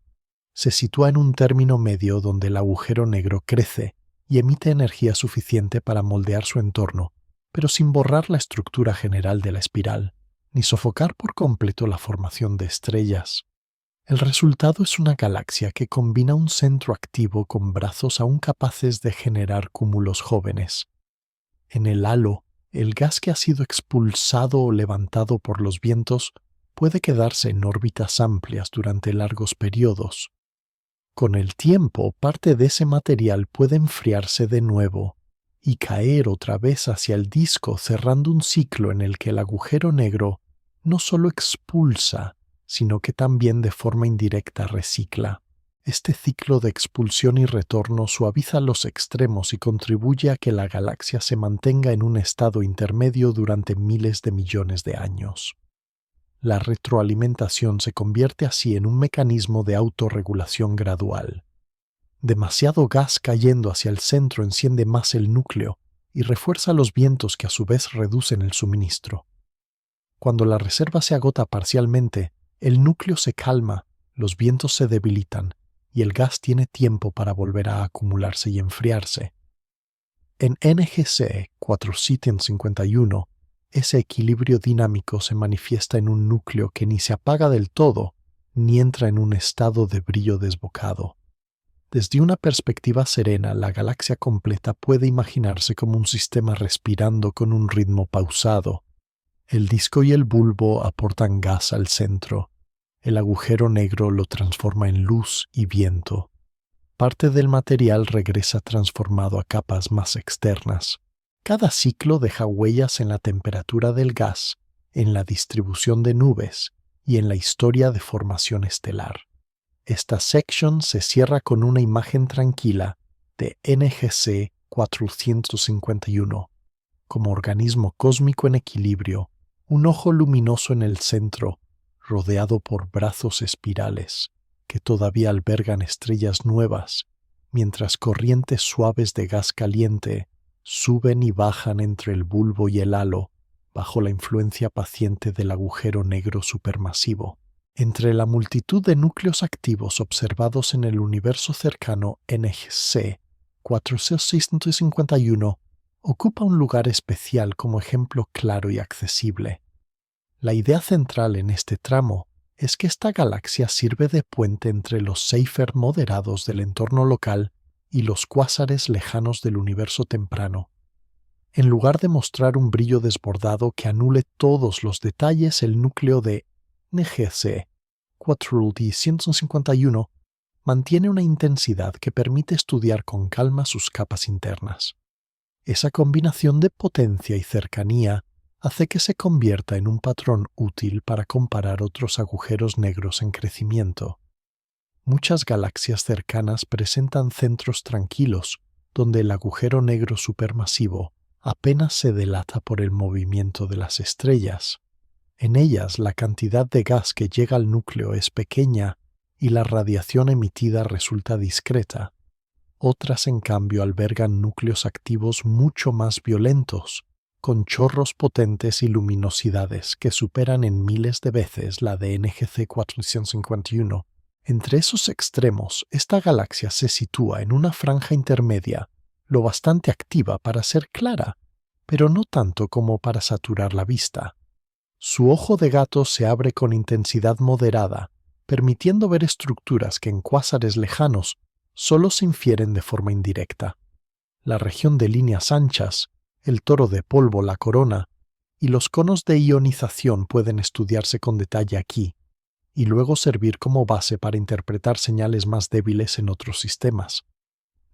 se sitúa en un término medio donde el agujero negro crece y emite energía suficiente para moldear su entorno, pero sin borrar la estructura general de la espiral, ni sofocar por completo la formación de estrellas. El resultado es una galaxia que combina un centro activo con brazos aún capaces de generar cúmulos jóvenes. En el halo, el gas que ha sido expulsado o levantado por los vientos puede quedarse en órbitas amplias durante largos periodos. Con el tiempo, parte de ese material puede enfriarse de nuevo y caer otra vez hacia el disco, cerrando un ciclo en el que el agujero negro no solo expulsa, sino que también de forma indirecta recicla. Este ciclo de expulsión y retorno suaviza los extremos y contribuye a que la galaxia se mantenga en un estado intermedio durante miles de millones de años. La retroalimentación se convierte así en un mecanismo de autorregulación gradual. Demasiado gas cayendo hacia el centro enciende más el núcleo y refuerza los vientos que a su vez reducen el suministro. Cuando la reserva se agota parcialmente, el núcleo se calma, los vientos se debilitan y el gas tiene tiempo para volver a acumularse y enfriarse. En NGC 4751, ese equilibrio dinámico se manifiesta en un núcleo que ni se apaga del todo, ni entra en un estado de brillo desbocado. Desde una perspectiva serena, la galaxia completa puede imaginarse como un sistema respirando con un ritmo pausado. El disco y el bulbo aportan gas al centro. El agujero negro lo transforma en luz y viento. Parte del material regresa transformado a capas más externas. Cada ciclo deja huellas en la temperatura del gas, en la distribución de nubes y en la historia de formación estelar. Esta sección se cierra con una imagen tranquila de NGC 451. Como organismo cósmico en equilibrio, un ojo luminoso en el centro, rodeado por brazos espirales, que todavía albergan estrellas nuevas, mientras corrientes suaves de gas caliente suben y bajan entre el bulbo y el halo, bajo la influencia paciente del agujero negro supermasivo. Entre la multitud de núcleos activos observados en el universo cercano, NGC 4651 ocupa un lugar especial como ejemplo claro y accesible. La idea central en este tramo es que esta galaxia sirve de puente entre los Seyfert moderados del entorno local y los cuásares lejanos del universo temprano. En lugar de mostrar un brillo desbordado que anule todos los detalles, el núcleo de NGC 4151 mantiene una intensidad que permite estudiar con calma sus capas internas. Esa combinación de potencia y cercanía hace que se convierta en un patrón útil para comparar otros agujeros negros en crecimiento. Muchas galaxias cercanas presentan centros tranquilos, donde el agujero negro supermasivo apenas se delata por el movimiento de las estrellas. En ellas la cantidad de gas que llega al núcleo es pequeña y la radiación emitida resulta discreta. Otras, en cambio, albergan núcleos activos mucho más violentos, con chorros potentes y luminosidades que superan en miles de veces la de NGC 451. Entre esos extremos, esta galaxia se sitúa en una franja intermedia, lo bastante activa para ser clara, pero no tanto como para saturar la vista. Su ojo de gato se abre con intensidad moderada, permitiendo ver estructuras que en cuásares lejanos solo se infieren de forma indirecta. La región de líneas anchas, el toro de polvo, la corona, y los conos de ionización pueden estudiarse con detalle aquí, y luego servir como base para interpretar señales más débiles en otros sistemas.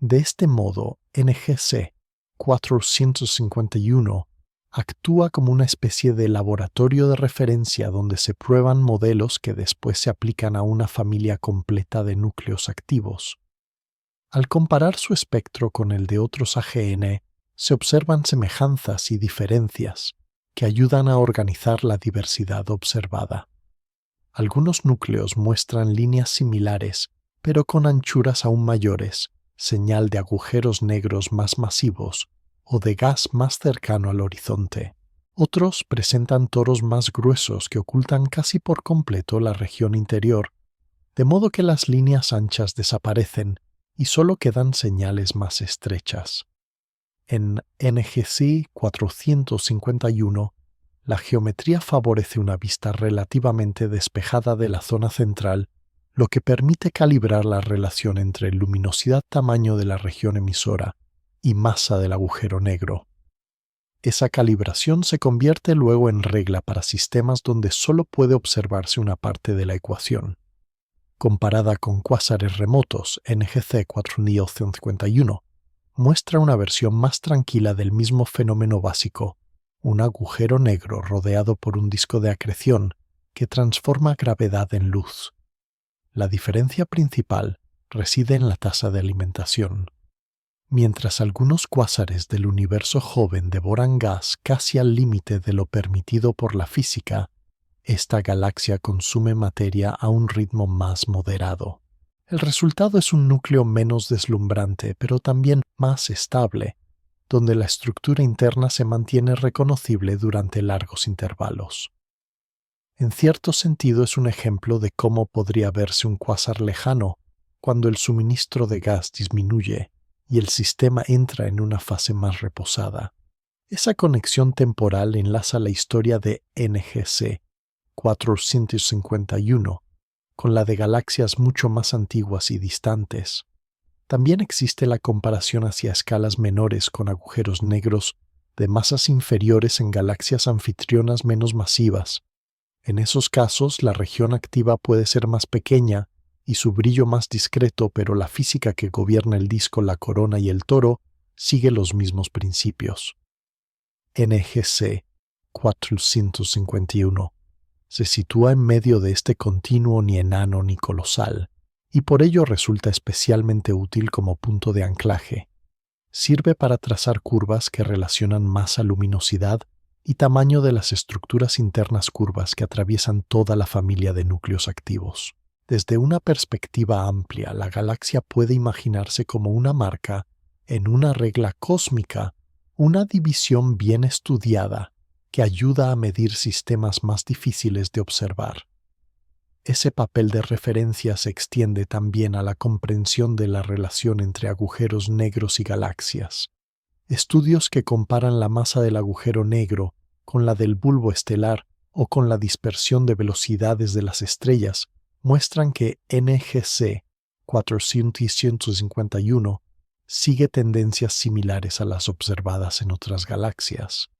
De este modo, NGC 451 actúa como una especie de laboratorio de referencia donde se prueban modelos que después se aplican a una familia completa de núcleos activos. Al comparar su espectro con el de otros AGN, se observan semejanzas y diferencias que ayudan a organizar la diversidad observada. Algunos núcleos muestran líneas similares, pero con anchuras aún mayores, señal de agujeros negros más masivos o de gas más cercano al horizonte. Otros presentan toros más gruesos que ocultan casi por completo la región interior, de modo que las líneas anchas desaparecen y solo quedan señales más estrechas. En NGC 451, la geometría favorece una vista relativamente despejada de la zona central, lo que permite calibrar la relación entre luminosidad-tamaño de la región emisora y masa del agujero negro. Esa calibración se convierte luego en regla para sistemas donde solo puede observarse una parte de la ecuación. Comparada con cuásares remotos, NGC 4151 muestra una versión más tranquila del mismo fenómeno básico, un agujero negro rodeado por un disco de acreción que transforma gravedad en luz. La diferencia principal reside en la tasa de alimentación. Mientras algunos cuásares del universo joven devoran gas casi al límite de lo permitido por la física, esta galaxia consume materia a un ritmo más moderado. El resultado es un núcleo menos deslumbrante, pero también más estable, donde la estructura interna se mantiene reconocible durante largos intervalos. En cierto sentido es un ejemplo de cómo podría verse un cuásar lejano cuando el suministro de gas disminuye y el sistema entra en una fase más reposada. Esa conexión temporal enlaza la historia de NGC 451 con la de galaxias mucho más antiguas y distantes. También existe la comparación hacia escalas menores con agujeros negros de masas inferiores en galaxias anfitrionas menos masivas. En esos casos, la región activa puede ser más pequeña y su brillo más discreto, pero la física que gobierna el disco, la corona y el toro sigue los mismos principios. NGC 451 se sitúa en medio de este continuo ni enano ni colosal, y por ello resulta especialmente útil como punto de anclaje. Sirve para trazar curvas que relacionan masa, luminosidad y tamaño de las estructuras internas curvas que atraviesan toda la familia de núcleos activos. Desde una perspectiva amplia, la galaxia puede imaginarse como una marca en una regla cósmica, una división bien estudiada que ayuda a medir sistemas más difíciles de observar. Ese papel de referencia se extiende también a la comprensión de la relación entre agujeros negros y galaxias. Estudios que comparan la masa del agujero negro con la del bulbo estelar o con la dispersión de velocidades de las estrellas muestran que NGC 451 sigue tendencias similares a las observadas en otras galaxias.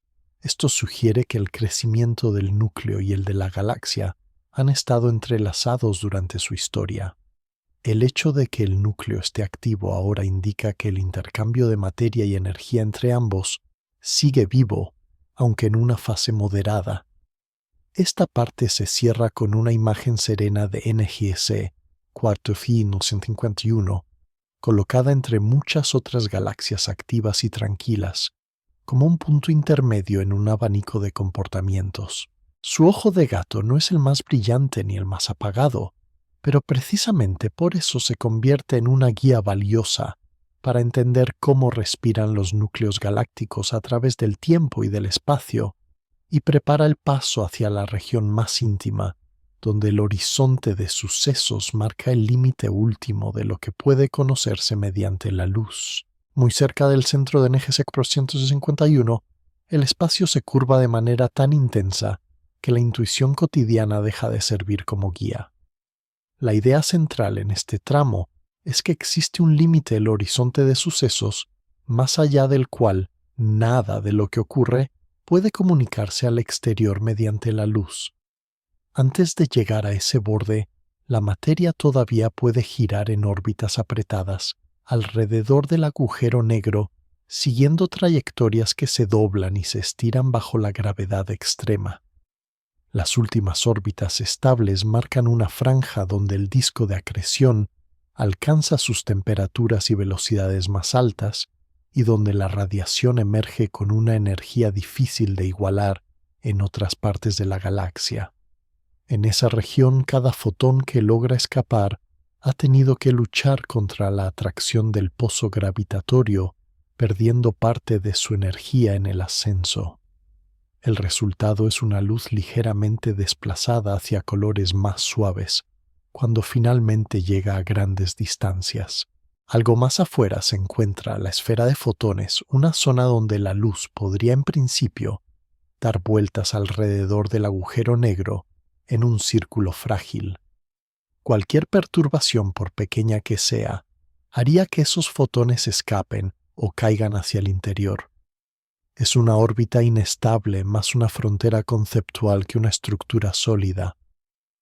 Esto sugiere que el crecimiento del núcleo y el de la galaxia han estado entrelazados durante su historia. El hecho de que el núcleo esté activo ahora indica que el intercambio de materia y energía entre ambos sigue vivo, aunque en una fase moderada. Esta parte se cierra con una imagen serena de NGC 451, colocada entre muchas otras galaxias activas y tranquilas, como un punto intermedio en un abanico de comportamientos. Su ojo de gato no es el más brillante ni el más apagado, pero precisamente por eso se convierte en una guía valiosa para entender cómo respiran los núcleos galácticos a través del tiempo y del espacio, y prepara el paso hacia la región más íntima, donde el horizonte de sucesos marca el límite último de lo que puede conocerse mediante la luz. Muy cerca del centro de NGC 451, el espacio se curva de manera tan intensa que la intuición cotidiana deja de servir como guía. La idea central en este tramo es que existe un límite del horizonte de sucesos más allá del cual nada de lo que ocurre puede comunicarse al exterior mediante la luz. Antes de llegar a ese borde, la materia todavía puede girar en órbitas apretadas alrededor del agujero negro, siguiendo trayectorias que se doblan y se estiran bajo la gravedad extrema. Las últimas órbitas estables marcan una franja donde el disco de acreción alcanza sus temperaturas y velocidades más altas y donde la radiación emerge con una energía difícil de igualar en otras partes de la galaxia. En esa región, cada fotón que logra escapar ha tenido que luchar contra la atracción del pozo gravitatorio, perdiendo parte de su energía en el ascenso. El resultado es una luz ligeramente desplazada hacia colores más suaves, cuando finalmente llega a grandes distancias. Algo más afuera se encuentra la esfera de fotones, una zona donde la luz podría en principio dar vueltas alrededor del agujero negro en un círculo frágil. Cualquier perturbación, por pequeña que sea, haría que esos fotones escapen o caigan hacia el interior. Es una órbita inestable más una frontera conceptual que una estructura sólida.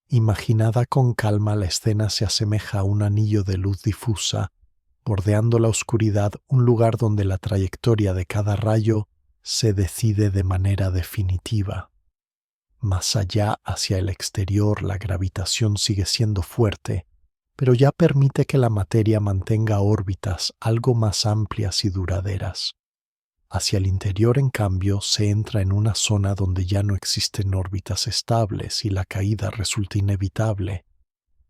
Imaginada con calma, la escena se asemeja a un anillo de luz difusa, bordeando la oscuridad, un lugar donde la trayectoria de cada rayo se decide de manera definitiva. Más allá, hacia el exterior, la gravitación sigue siendo fuerte, pero ya permite que la materia mantenga órbitas algo más amplias y duraderas. Hacia el interior, en cambio, se entra en una zona donde ya no existen órbitas estables y la caída resulta inevitable.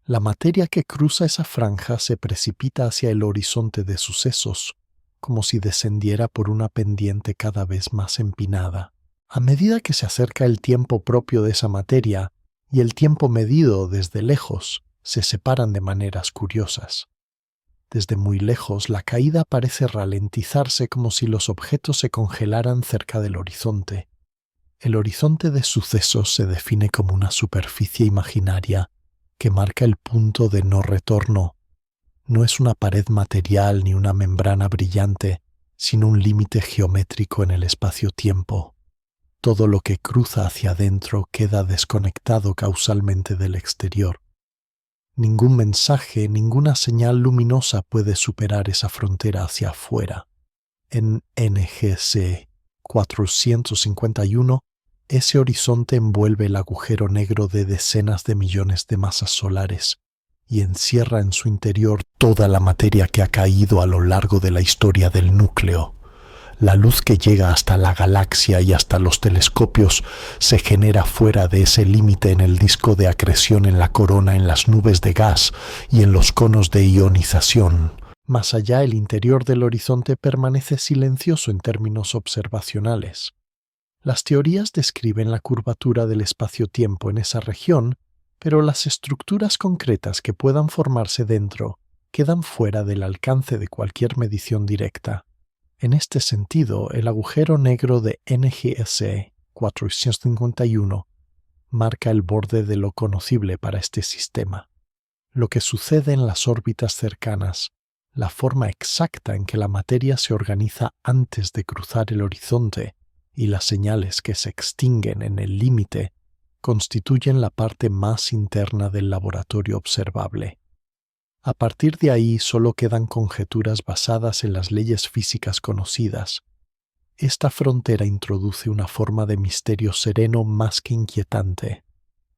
La materia que cruza esa franja se precipita hacia el horizonte de sucesos, como si descendiera por una pendiente cada vez más empinada. A medida que se acerca el tiempo propio de esa materia y el tiempo medido desde lejos, se separan de maneras curiosas. Desde muy lejos, la caída parece ralentizarse como si los objetos se congelaran cerca del horizonte. El horizonte de sucesos se define como una superficie imaginaria que marca el punto de no retorno. No es una pared material ni una membrana brillante, sino un límite geométrico en el espacio-tiempo. Todo lo que cruza hacia adentro queda desconectado causalmente del exterior. Ningún mensaje, ninguna señal luminosa puede superar esa frontera hacia afuera. En NGC 451, ese horizonte envuelve el agujero negro de decenas de millones de masas solares y encierra en su interior toda la materia que ha caído a lo largo de la historia del núcleo. La luz que llega hasta la galaxia y hasta los telescopios se genera fuera de ese límite en el disco de acreción, en la corona, en las nubes de gas y en los conos de ionización. Más allá, el interior del horizonte permanece silencioso en términos observacionales. Las teorías describen la curvatura del espacio-tiempo en esa región, pero las estructuras concretas que puedan formarse dentro quedan fuera del alcance de cualquier medición directa. En este sentido, el agujero negro de NGC 451 marca el borde de lo conocible para este sistema. Lo que sucede en las órbitas cercanas, la forma exacta en que la materia se organiza antes de cruzar el horizonte y las señales que se extinguen en el límite, constituyen la parte más interna del laboratorio observable. A partir de ahí solo quedan conjeturas basadas en las leyes físicas conocidas. Esta frontera introduce una forma de misterio sereno más que inquietante.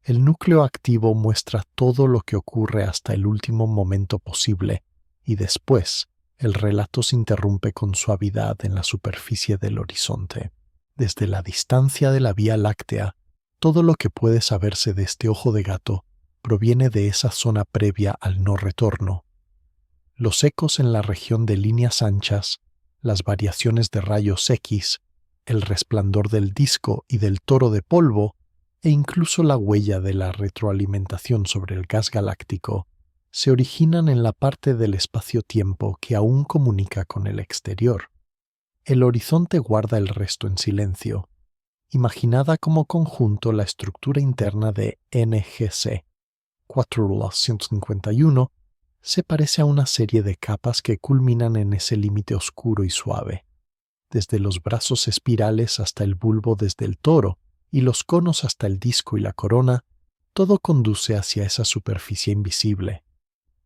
El núcleo activo muestra todo lo que ocurre hasta el último momento posible, y después el relato se interrumpe con suavidad en la superficie del horizonte. Desde la distancia de la Vía Láctea, todo lo que puede saberse de este ojo de gato proviene de esa zona previa al no retorno. Los ecos en la región de líneas anchas, las variaciones de rayos X, el resplandor del disco y del toro de polvo, e incluso la huella de la retroalimentación sobre el gas galáctico, se originan en la parte del espacio-tiempo que aún comunica con el exterior. El horizonte guarda el resto en silencio. Imaginada como conjunto, la estructura interna de NGC 451 se parece a una serie de capas que culminan en ese límite oscuro y suave. Desde los brazos espirales hasta el bulbo desde el toro y los conos hasta el disco y la corona, todo conduce hacia esa superficie invisible.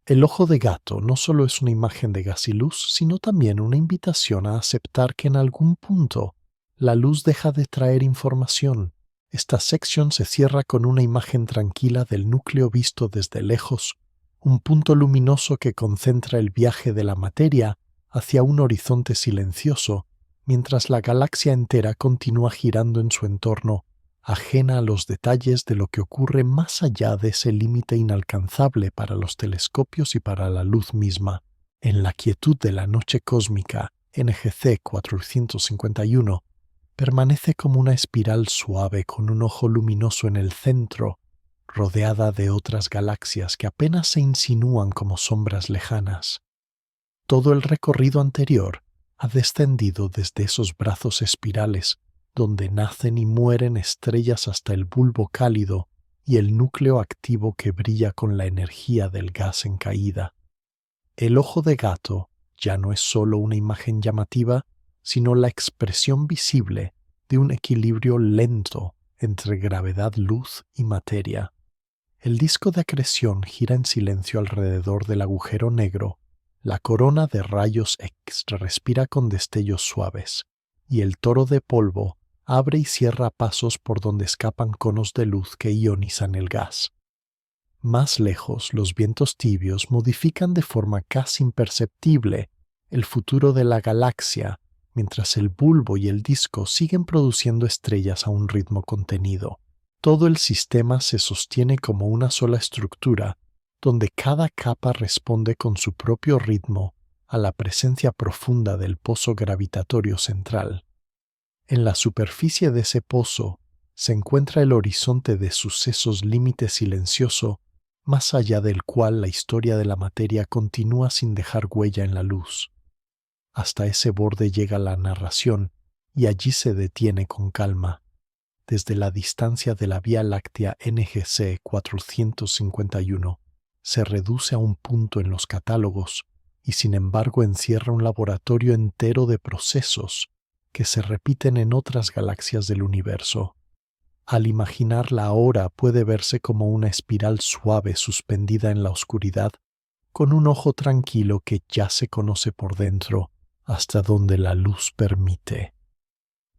El ojo de gato no solo es una imagen de gas y luz, sino también una invitación a aceptar que en algún punto la luz deja de traer información. Esta sección se cierra con una imagen tranquila del núcleo visto desde lejos, un punto luminoso que concentra el viaje de la materia hacia un horizonte silencioso, mientras la galaxia entera continúa girando en su entorno, ajena a los detalles de lo que ocurre más allá de ese límite inalcanzable para los telescopios y para la luz misma. En la quietud de la noche cósmica, NGC 451 permanece como una espiral suave con un ojo luminoso en el centro, rodeada de otras galaxias que apenas se insinúan como sombras lejanas. Todo el recorrido anterior ha descendido desde esos brazos espirales, donde nacen y mueren estrellas hasta el bulbo cálido y el núcleo activo que brilla con la energía del gas en caída. El ojo de gato ya no es solo una imagen llamativa, sino la expresión visible de un equilibrio lento entre gravedad, luz y materia. El disco de acreción gira en silencio alrededor del agujero negro, la corona de rayos X respira con destellos suaves, y el toro de polvo abre y cierra pasos por donde escapan conos de luz que ionizan el gas. Más lejos, los vientos tibios modifican de forma casi imperceptible el futuro de la galaxia, mientras el bulbo y el disco siguen produciendo estrellas a un ritmo contenido. Todo el sistema se sostiene como una sola estructura, donde cada capa responde con su propio ritmo a la presencia profunda del pozo gravitatorio central. En la superficie de ese pozo se encuentra el horizonte de sucesos límite silencioso, más allá del cual la historia de la materia continúa sin dejar huella en la luz. Hasta ese borde llega la narración y allí se detiene con calma. Desde la distancia de la Vía Láctea NGC 451 se reduce a un punto en los catálogos y sin embargo encierra un laboratorio entero de procesos que se repiten en otras galaxias del universo. Al imaginarla ahora puede verse como una espiral suave suspendida en la oscuridad, con un ojo tranquilo que ya se conoce por dentro, hasta donde la luz permite.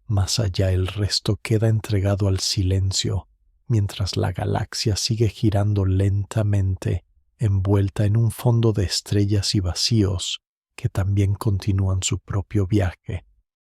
Más allá el resto queda entregado al silencio, mientras la galaxia sigue girando lentamente, envuelta en un fondo de estrellas y vacíos que también continúan su propio viaje.